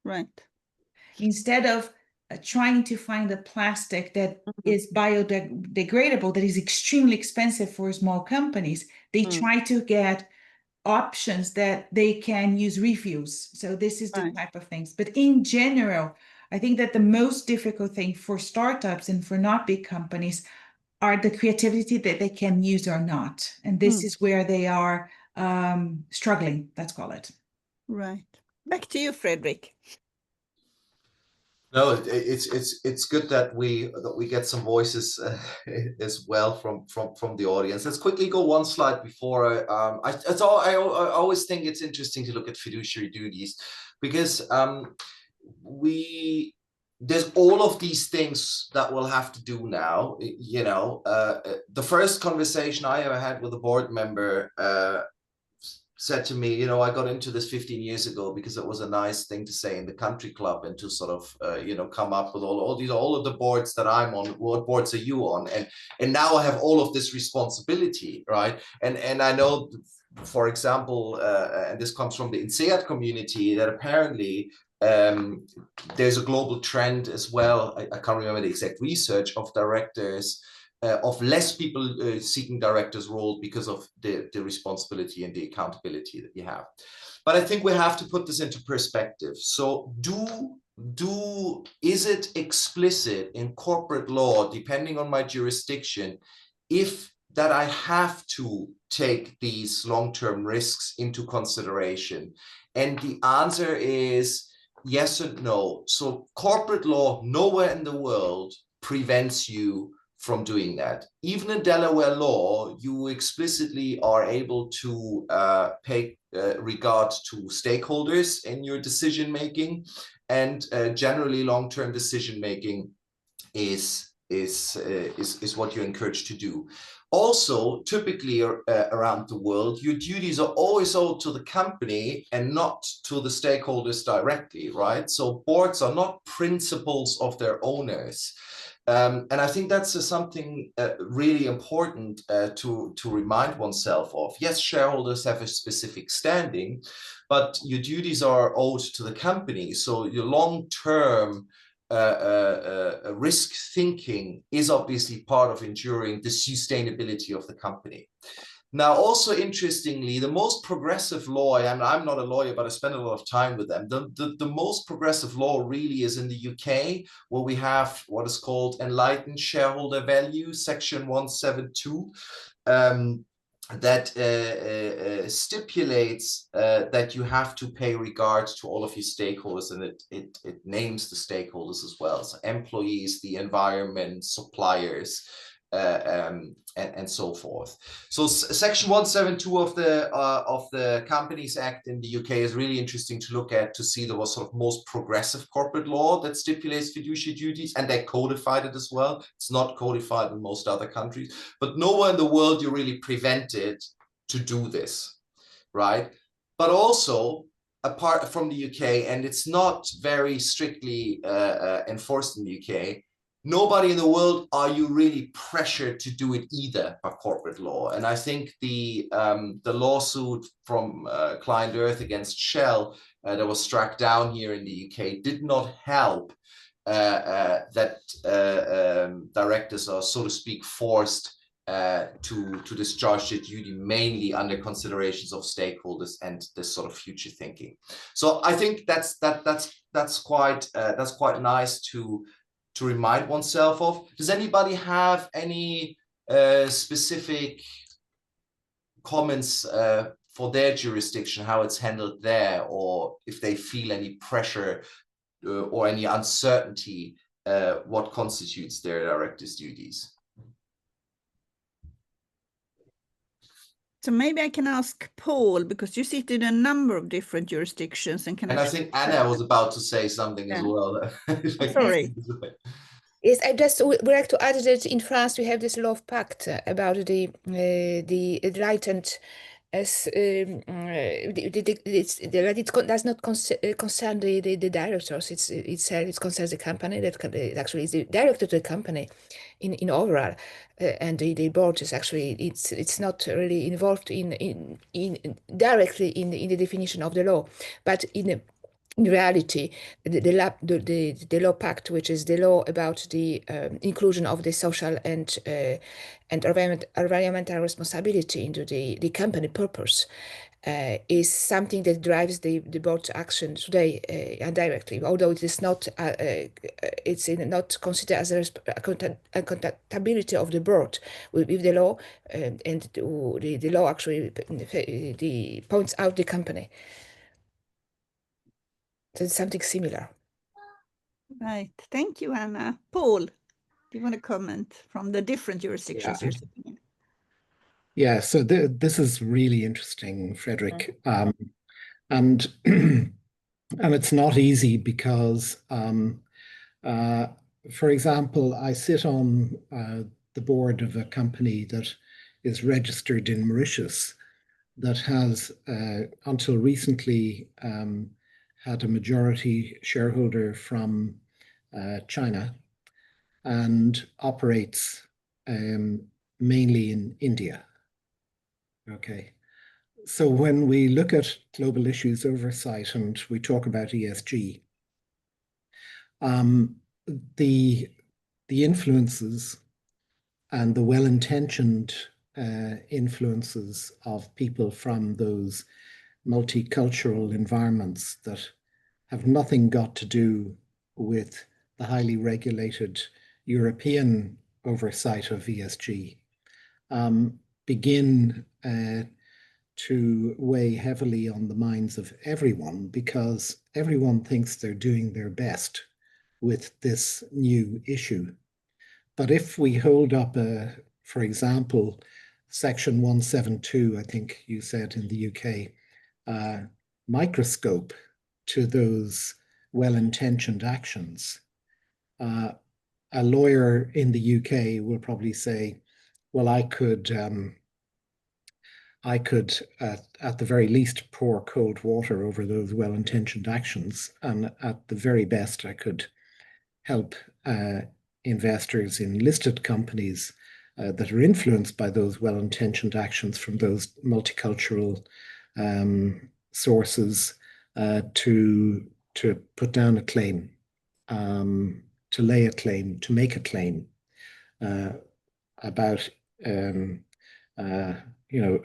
Right. Instead of trying to find a plastic that is biodegradable, that is extremely expensive for small companies, they try to get options that they can use refuse. So this is the type of things. But in general, I think that the most difficult thing for startups and for not big companies are the creativity that they can use or not. And this is where they are struggling, let's call it. Right. Back to you, Fredrik. No, it's good that we get some voices as well from the audience. Let's quickly go one slide before I always think it's interesting to look at fiduciary duties, because there's all of these things that we'll have to do now. The first conversation I ever had with a board member said to me, I got into this 15 years ago because it was a nice thing to say in the country club, and to sort of, come up with all of the boards that I'm on. What boards are you on? And now I have all of this responsibility, right? And I know, for example, and this comes from the INSEAD community, that apparently there's a global trend as well. I can't remember the exact research of directors, of less people seeking directors' role because of the responsibility and the accountability that you have. But I think we have to put this into perspective. So is it explicit in corporate law, depending on my jurisdiction, if that I have to take these long-term risks into consideration? And the answer is yes and no. So corporate law nowhere in the world prevents you from doing that. Even in Delaware law, you explicitly are able to pay regard to stakeholders in your decision making, and generally long-term decision making is what you're encouraged to do. Also, typically around the world, your duties are always owed to the company and not to the stakeholders directly, right? So boards are not principals of their owners. And I think that's something really important to remind oneself of. Yes, shareholders have a specific standing, but your duties are owed to the company. So your long-term risk thinking is obviously part of ensuring the sustainability of the company. Now, also interestingly, the most progressive law, and I'm not a lawyer, but I spend a lot of time with them, the most progressive law really is in the UK, where we have what is called enlightened shareholder value, section 172. That stipulates that you have to pay regard to all of your stakeholders, and it names the stakeholders as well, so employees, the environment, suppliers, and so forth. So section 172 of the Companies Act in the UK is really interesting to look at, to see the sort of most progressive corporate law that stipulates fiduciary duties, and they codified it as well. It's not codified in most other countries, but nowhere in the world you're really prevented to do this, right? But also, apart from the UK, and it's not very strictly enforced in the UK, nobody in the world are you really pressured to do it either by corporate law. And I think the lawsuit from Client Earth against Shell that was struck down here in the UK did not help that directors are, so to speak, forced to discharge their duty mainly under considerations of stakeholders and this sort of future thinking. So I think that's quite nice to remind oneself of. Does anybody have any specific comments for their jurisdiction, how it's handled there, or if they feel any pressure or any uncertainty what constitutes their director's duties? So maybe I can ask Paul, because you sit in a number of different jurisdictions, and I think Anna was about to say something as well. Sorry. Yes, I just would like to add that in France we have this law of pact about the enlightened as it does not concern the directors. It concerns the company. That actually is the director of the company in overall, and the board is actually it's not really involved in directly in the definition of the law, but in reality, the law pact, which is the law about the inclusion of the social and environmental responsibility into the company purpose, is something that drives the board's action today indirectly, although it is not it's not considered as a accountability of the board with the law, and the law actually points out the company. So it's something similar. Right. Thank you, Anna. Paul, do you want to comment from the different jurisdictions you're sitting in? Yeah, so this is really interesting, Frederick. And it's not easy because, for example, I sit on the board of a company that is registered in Mauritius that has, until recently, had a majority shareholder from China and operates mainly in India. Okay, so when we look at global issues oversight and we talk about ESG, the influences and the well-intentioned influences of people from those multicultural environments that have nothing got to do with the highly regulated European oversight of ESG begin to weigh heavily on the minds of everyone, because everyone thinks they're doing their best with this new issue. But if we hold up, for example, Section 172, I think you said in the UK, microscope to those well-intentioned actions, a lawyer in the UK will probably say, well, I could, at the very least, pour cold water over those well-intentioned actions. And at the very best, I could help investors in listed companies that are influenced by those well-intentioned actions from those multicultural sources to put down a claim, to lay a claim, to make a claim about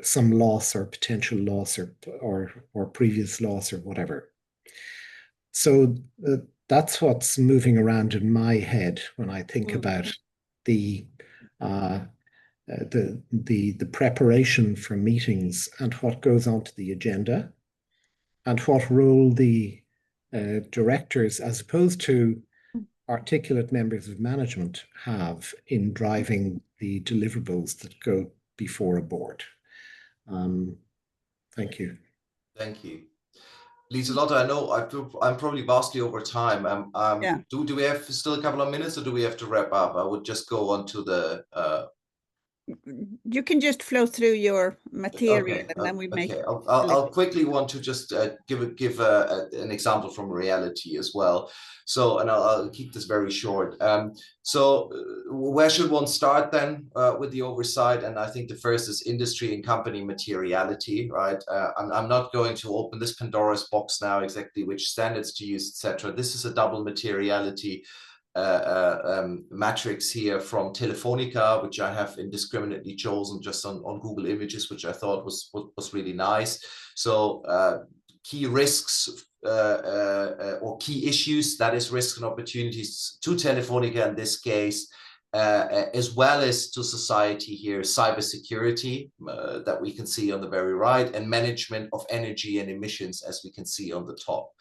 some loss or potential loss or previous loss or whatever. So that's what's moving around in my head when I think about the preparation for meetings and what goes onto the agenda and what role the directors, as opposed to articulate members of management, have in driving the deliverables that go before a board. Thank you. Thank you. Lieselotte, I know I'm probably vastly over time. Yeah. Do we have still a couple of minutes, or do we have to wrap up? I would just go on to the... You can just flow through your material, Okay, and then we make... Okay, I'll quickly want to just give an example from reality as well. So, and I'll keep this very short. So where should one start then with the oversight? And I think the first is industry and company materiality, right? I'm not going to open this Pandora's box now, exactly which standards to use, etc. This is a double materiality matrix here from Telefonica, which I have indiscriminately chosen just on Google Images, which I thought was really nice. So key risks or key issues, that is risks and opportunities to Telefonica in this case, as well as to society here, cybersecurity that we can see on the very right, and management of energy and emissions, as we can see on the top.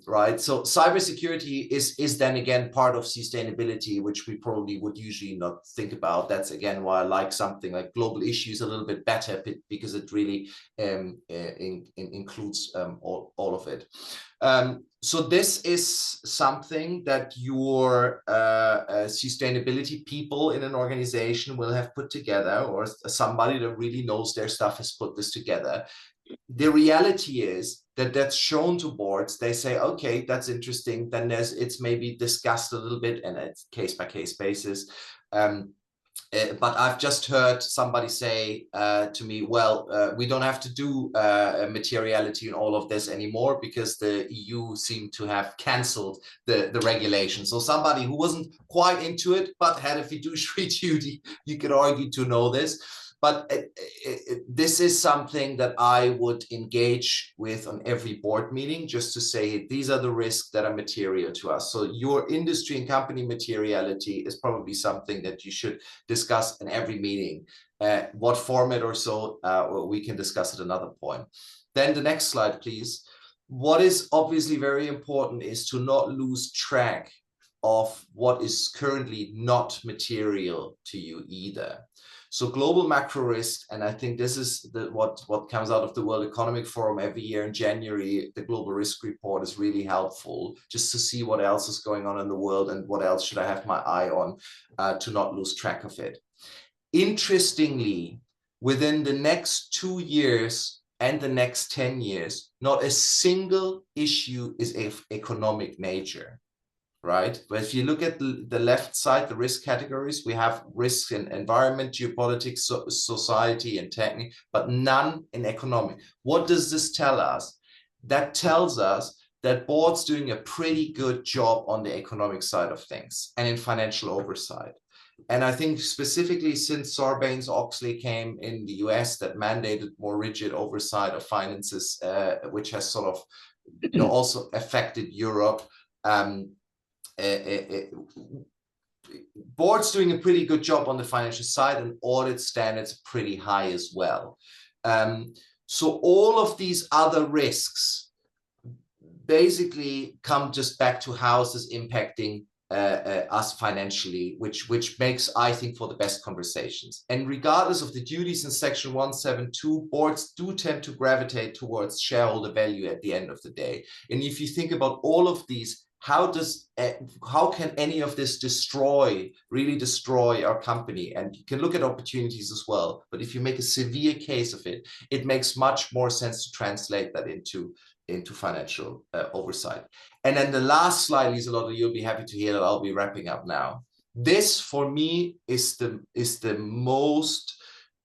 Right, so cybersecurity is then again part of sustainability, which we probably would usually not think about. That's again why I like something like global issues a little bit better, because it really includes all of it. So this is something that your sustainability people in an organization will have put together, or somebody that really knows their stuff has put this together. The reality is that that's shown to boards. They say, okay, that's interesting. Then it's maybe discussed a little bit, and it's case by case basis. But I've just heard somebody say to me, well, we don't have to do materiality in all of this anymore because the EU seemed to have cancelled the regulation. So somebody who wasn't quite into it, but had a fiduciary duty, you could argue, to know this. But this is something that I would engage with on every board meeting, just to say, these are the risks that are material to us. So your industry and company materiality is probably something that you should discuss in every meeting. What format or so, we can discuss at another point. Then the next slide, please. What is obviously very important is to not lose track of what is currently not material to you either. So global macro risk, and I think this is what comes out of the World Economic Forum every year in January. The global risk report is really helpful, just to see what else is going on in the world and what else should I have my eye on to not lose track of it. Interestingly, within the next 2 years and the next 10 years, not a single issue is of economic nature. Right? But if you look at the left side, the risk categories, we have risk in environment, geopolitics, society, and technique, but none in economic. What does this tell us? That tells us that board's doing a pretty good job on the economic side of things and in financial oversight. And I think specifically since Sarbanes-Oxley came in the US, that mandated more rigid oversight of finances, which has sort of also affected Europe. Board's doing a pretty good job on the financial side, and audit standards are pretty high as well. So all of these other risks basically come just back to how is this impacting us financially, which makes, I think, for the best conversations. And regardless of the duties in Section 172, boards do tend to gravitate towards shareholder value at the end of the day. And if you think about all of these, how can any of this really destroy our company? And you can look at opportunities as well, but if you make a severe case of it, it makes much more sense to translate that into financial oversight. And then the last slide, Lieselotte, you'll be happy to hear that I'll be wrapping up now. This, for me, is the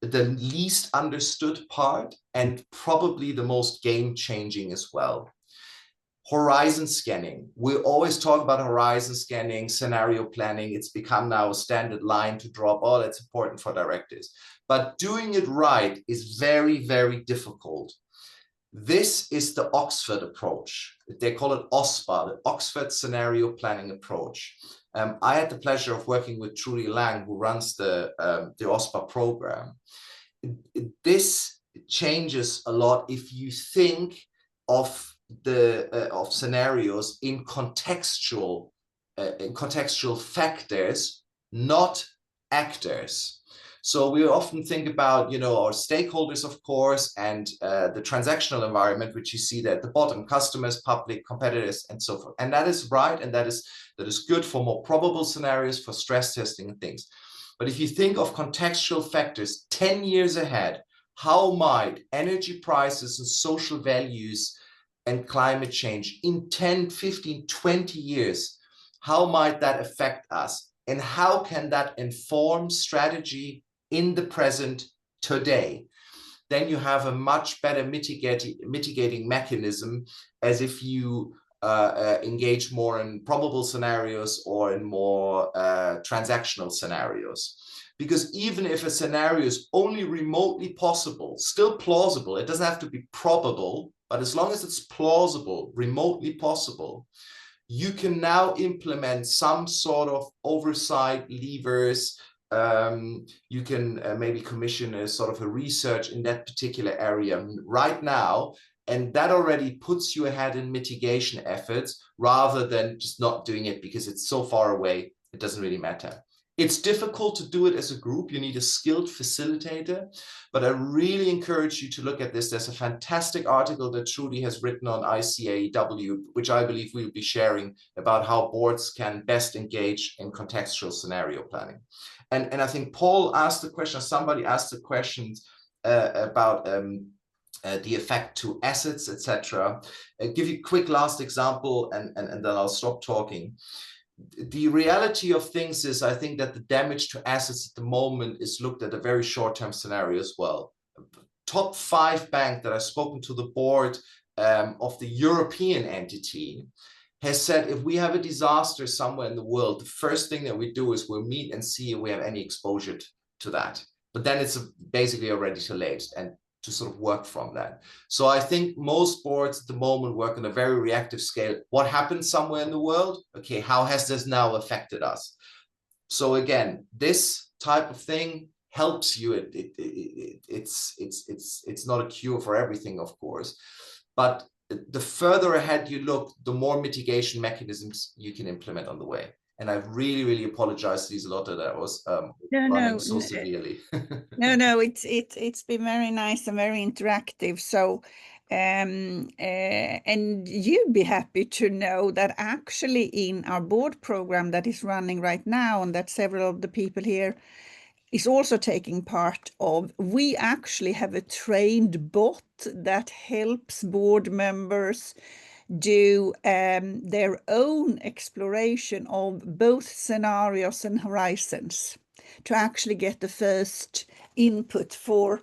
least understood part, and probably the most game-changing as well. Horizon scanning. We always talk about horizon scanning, scenario planning. It's become now a standard line to drop. Oh, that's important for directors. But doing it right is very, very difficult. This is the Oxford approach. They call it OSPA, the Oxford Scenario Planning Approach. I had the pleasure of working with Trudy Lang, who runs the OSPA program. This changes a lot if you think of scenarios in contextual factors, not actors. So we often think about, our stakeholders, of course, and the transactional environment, which you see there at the bottom: customers, public, competitors, and so forth. And that is right, and that is good for more probable scenarios, for stress testing and things. But if you think of contextual factors 10 years ahead, how might energy prices and social values and climate change in 10, 15, 20 years, how might that affect us? And how can that inform strategy in the present today? Then you have a much better mitigating mechanism, as if you engage more in probable scenarios or in more transactional scenarios. Because even if a scenario is only remotely possible, still plausible, it doesn't have to be probable, but as long as it's plausible, remotely possible, you can now implement some sort of oversight levers. You can maybe commission a sort of a research in that particular area right now, and that already puts you ahead in mitigation efforts, rather than just not doing it because it's so far away, it doesn't really matter. It's difficult to do it as a group. You need a skilled facilitator, but I really encourage you to look at this. There's a fantastic article that Trudy has written on ICAEW, which I believe we'll be sharing, about how boards can best engage in contextual scenario planning. And I think Paul asked the question, or somebody asked the questions about the effect to assets, etc. Give you a quick last example, and then I'll stop talking. The reality of things is, I think that the damage to assets at the moment is looked at a very short-term scenario as well. Top 5 bank that I've spoken to the board of the European entity has said, if we have a disaster somewhere in the world, the first thing that we do is we'll meet and see if we have any exposure to that. But then it's basically already too late, and to sort of work from that. So I think most boards at the moment work on a very reactive scale. What happens somewhere in the world? Okay, how has this now affected us? So again, this type of thing helps you. It's not a cure for everything, of course, but the further ahead you look, the more mitigation mechanisms you can implement on the way. And I really, really apologize to Lieselotte that I was running so severely. No, it's been very nice and very interactive. So, and you'd be happy to know that actually in our board program that is running right now, and that several of the people here is also taking part of, we actually have a trained bot that helps board members do their own exploration of both scenarios and horizons, to actually get the first input for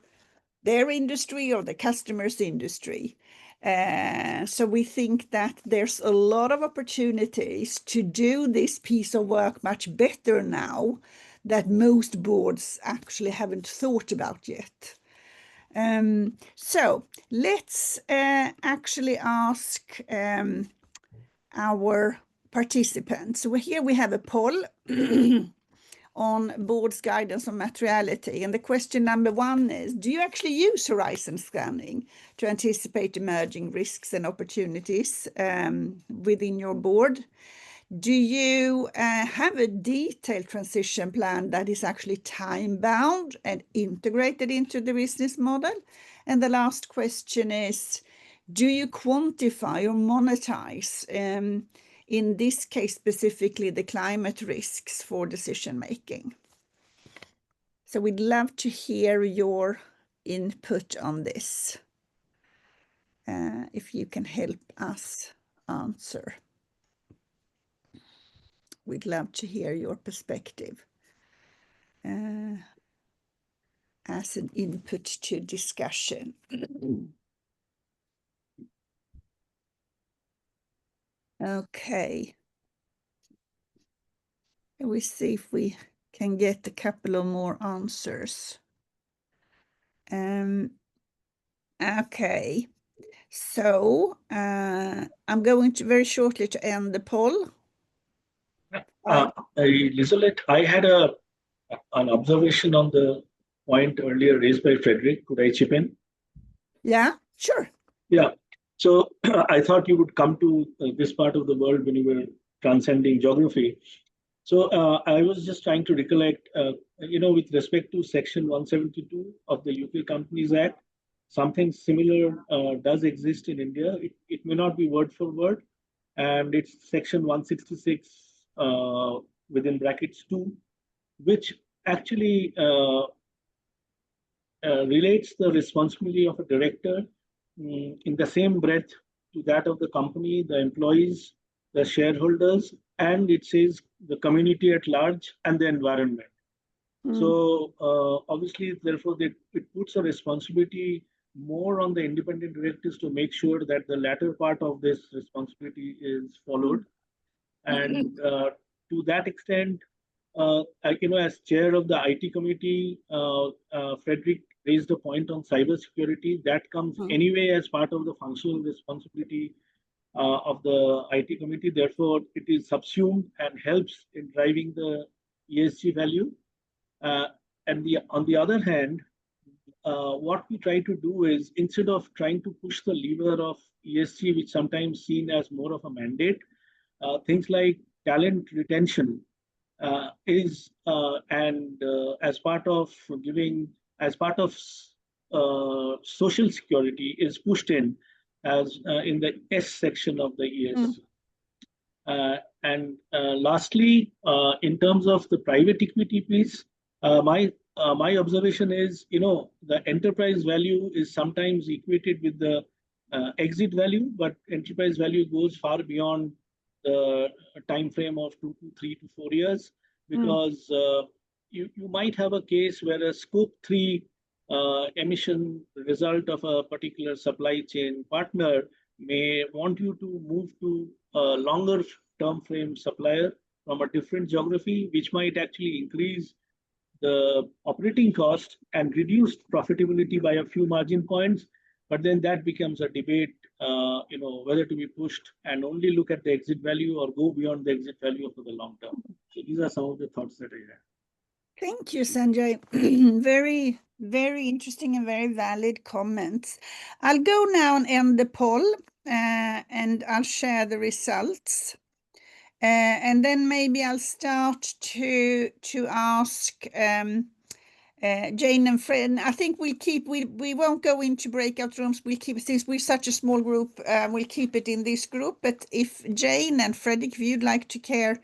their industry or the customer's industry. So we think that there's a lot of opportunities to do this piece of work much better now that most boards actually haven't thought about yet. So let's actually ask our participants. So here we have a poll on board's guidance on materiality. And the question number 1 is, do you actually use horizon scanning to anticipate emerging risks and opportunities within your board? Do you have a detailed transition plan that is actually time-bound and integrated into the business model? And the last question is, do you quantify or monetize, in this case specifically, the climate risks for decision-making? So we'd love to hear your input on this, if you can help us answer. We'd love to hear your perspective as an input to discussion. Okay. We see if we can get a couple of more answers. Okay. So I'm going to very shortly to end the poll. Liselette, I had an observation on the point earlier raised by Frederick. Could I chip in? Yeah, sure. Yeah. So I thought you would come to this part of the world when you were transcending geography. So I was just trying to recollect, with respect to Section 172 of the UK Companies Act, something similar does exist in India. It may not be word for word, and it's Section 166 within brackets 2, which actually relates the responsibility of a director in the same breath to that of the company, the employees, the shareholders, and it says the community at large and the environment. So obviously, therefore, it puts a responsibility more on the independent directors to make sure that the latter part of this responsibility is followed. And to that extent, as chair of the IT committee, Frederick raised a point on cybersecurity that comes anyway as part of the functional responsibility of the IT committee. Therefore, it is subsumed and helps in driving the ESG value. And on the other hand, what we try to do is, instead of trying to push the lever of ESG, which sometimes seen as more of a mandate, things like talent retention is as part of social security is pushed in as in the S section of the ESG. And lastly, in terms of the private equity piece, my observation is, the enterprise value is sometimes equated with the exit value, but enterprise value goes far beyond the time frame of 2 to 3 to 4 years, because you might have a case where a scope 3 emission result of a particular supply chain partner may want you to move to a longer term frame supplier from a different geography, which might actually increase the operating cost and reduce profitability by a few margin points. But then that becomes a debate, whether to be pushed and only look at the exit value or go beyond the exit value for the long term. So these are some of the thoughts that I have. Thank you, Sanjay. Very, very interesting and very valid comments. I'll go now and end the poll, and I'll share the results. And then maybe I'll start to ask Jane and Fred. I think we won't go into breakout rooms. We'll keep, since we're such a small group, we'll keep it in this group. But if Jane and Fredrik, if you'd like to care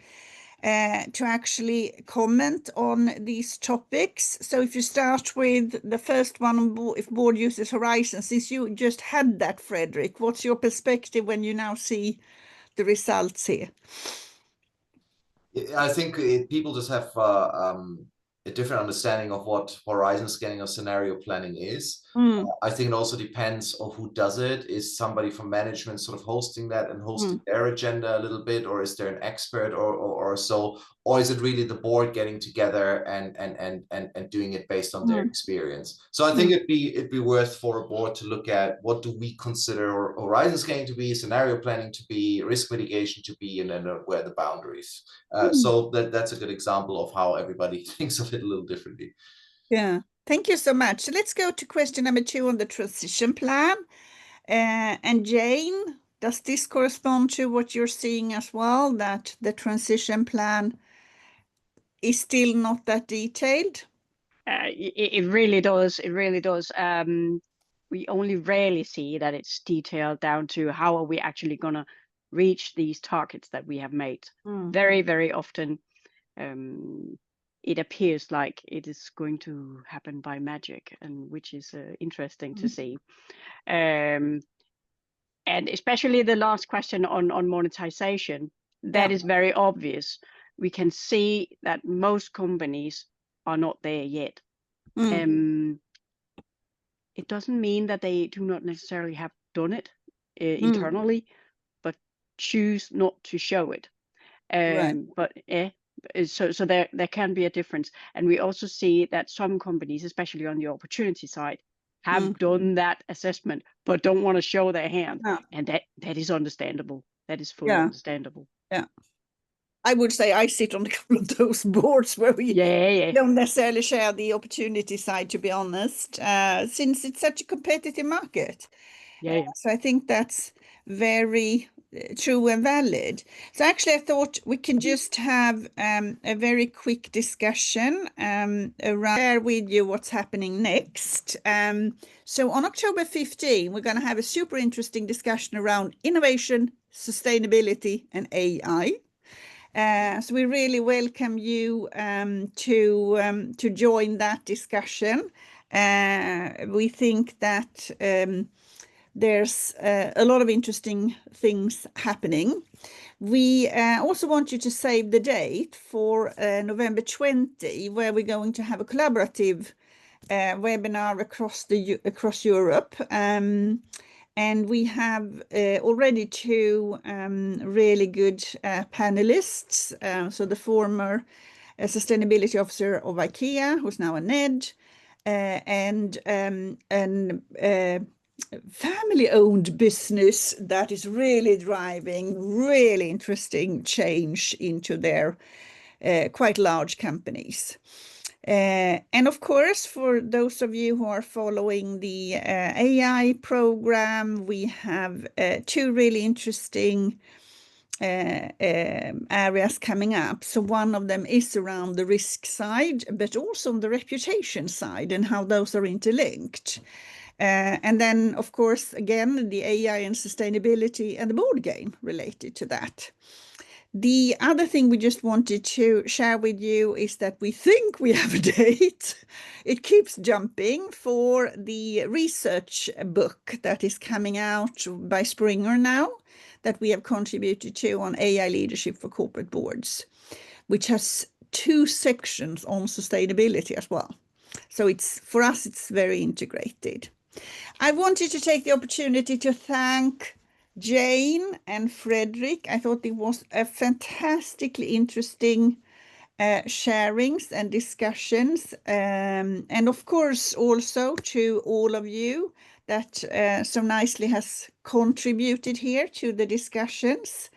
to actually comment on these topics. So if you start with the first one, if board uses Horizon, since you just had that, Fredrik, what's your perspective when you now see the results here? I think people just have a different understanding of what horizon scanning or scenario planning is. I think it also depends on who does it. Is somebody from management sort of hosting that and hosting their agenda a little bit, or is there an expert or so, or is it really the board getting together and doing it based on their experience? So I think it'd be worth for a board to look at, what do we consider horizon scanning to be, scenario planning to be, risk mitigation to be, and then where the boundaries. So that's a good example of how everybody thinks of it a little differently. Yeah, thank you so much. So let's go to question number 2 on the transition plan. And Jane, Does this correspond to what you're seeing as well, that the transition plan is still not that detailed? It really does. It really does. We only rarely see that it's detailed down to how are we actually going to reach these targets that we have made. Very, very often, it appears like it is going to happen by magic, and which is interesting to see. And especially the last question on monetization, that is very obvious. We can see that most companies are not there yet. It doesn't mean that they do not necessarily have done it internally, but choose not to show it. But so there can be a difference. And we also see that some companies, especially on the opportunity side, have done that assessment, but don't want to show their hand. And that is understandable. That is fully understandable. Yeah. I would say I sit on a couple of those boards where we don't necessarily share the opportunity side, to be honest, since it's such a competitive market. So I think that's very true and valid. So actually, I thought we can just have a very quick discussion around share with you what's happening next. So on October 15, we're going to have a super interesting discussion around innovation, sustainability, and AI. So we really welcome you to join that discussion. We think that there's a lot of interesting things happening. We also want you to save the date for November 20, where we're going to have a collaborative webinar across Europe. And we have already two really good panelists. So the former sustainability officer of IKEA, who's now a NED, and family-owned business that is really driving really interesting change into their quite large companies. And of course, for those of you who are following the AI program, we have two really interesting areas coming up. So one of them is around the risk side, but also on the reputation side and how those are interlinked. And then, of course, again, the AI and sustainability and the board game related to that. The other thing we just wanted to share with you is that we think we have a date. It keeps jumping for the research book that is coming out by Springer now, that we have contributed to on AI leadership for corporate boards, which has 2 sections on sustainability as well. So for us, it's very integrated. I wanted to take the opportunity to thank Jane and Frederick. I thought it was a fantastically interesting sharings and discussions. And of course, also to all of you that so nicely has contributed here to the discussions.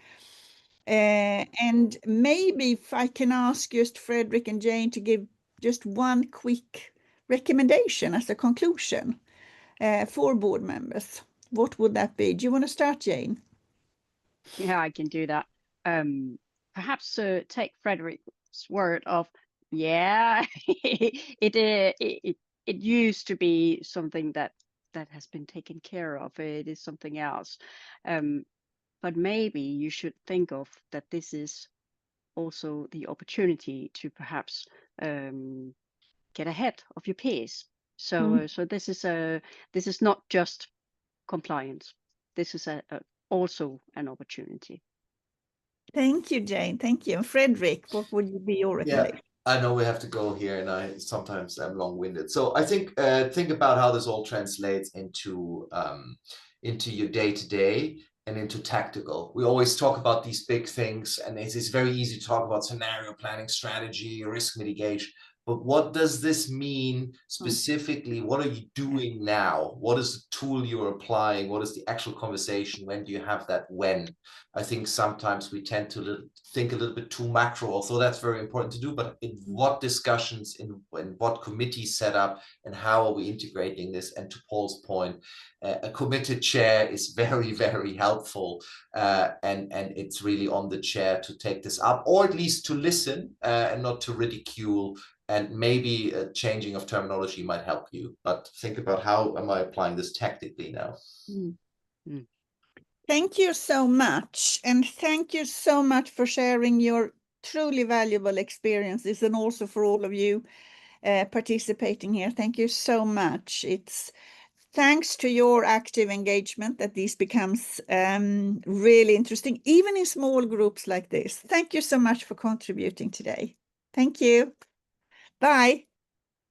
And maybe if I can ask just Frederick and Jane to give just one quick recommendation as a conclusion for board members. What would that be? Do you want to start, Jane? Yeah, I can do that. Perhaps take Frederick's word of, it used to be something that has been taken care of. It is something else. But maybe you should think of that this is also the opportunity to perhaps get ahead of your peers. So so this is not just compliance. This is also an opportunity. Thank you, Jane. Thank you. And Frederick, what would be your recommendation? I know we have to go here, and I sometimes am long-winded. So I think about how this all translates into your day-to-day and into tactical. We always talk about these big things, and it's very easy to talk about scenario planning, strategy, risk mitigation. but what does this mean specifically? What are you doing now? What is the tool you're applying? What is the actual conversation? When do you have that when? I think sometimes we tend to think a little bit too macro, although that's very important to do, but in what discussions, in what committees set up, and how are we integrating this? And to Paul's point, a committed chair is very, very helpful, and it's really on the chair to take this up, or at least to listen and not to ridicule, and maybe a changing of terminology might help you. But think about, how am I applying this tactically now? Thank you so much. And thank you so much for sharing your truly valuable experiences, and also for all of you participating here. Thank you so much. It's thanks to your active engagement that this becomes really interesting, even in small groups like this. Thank you so much for contributing today. Thank you. Bye.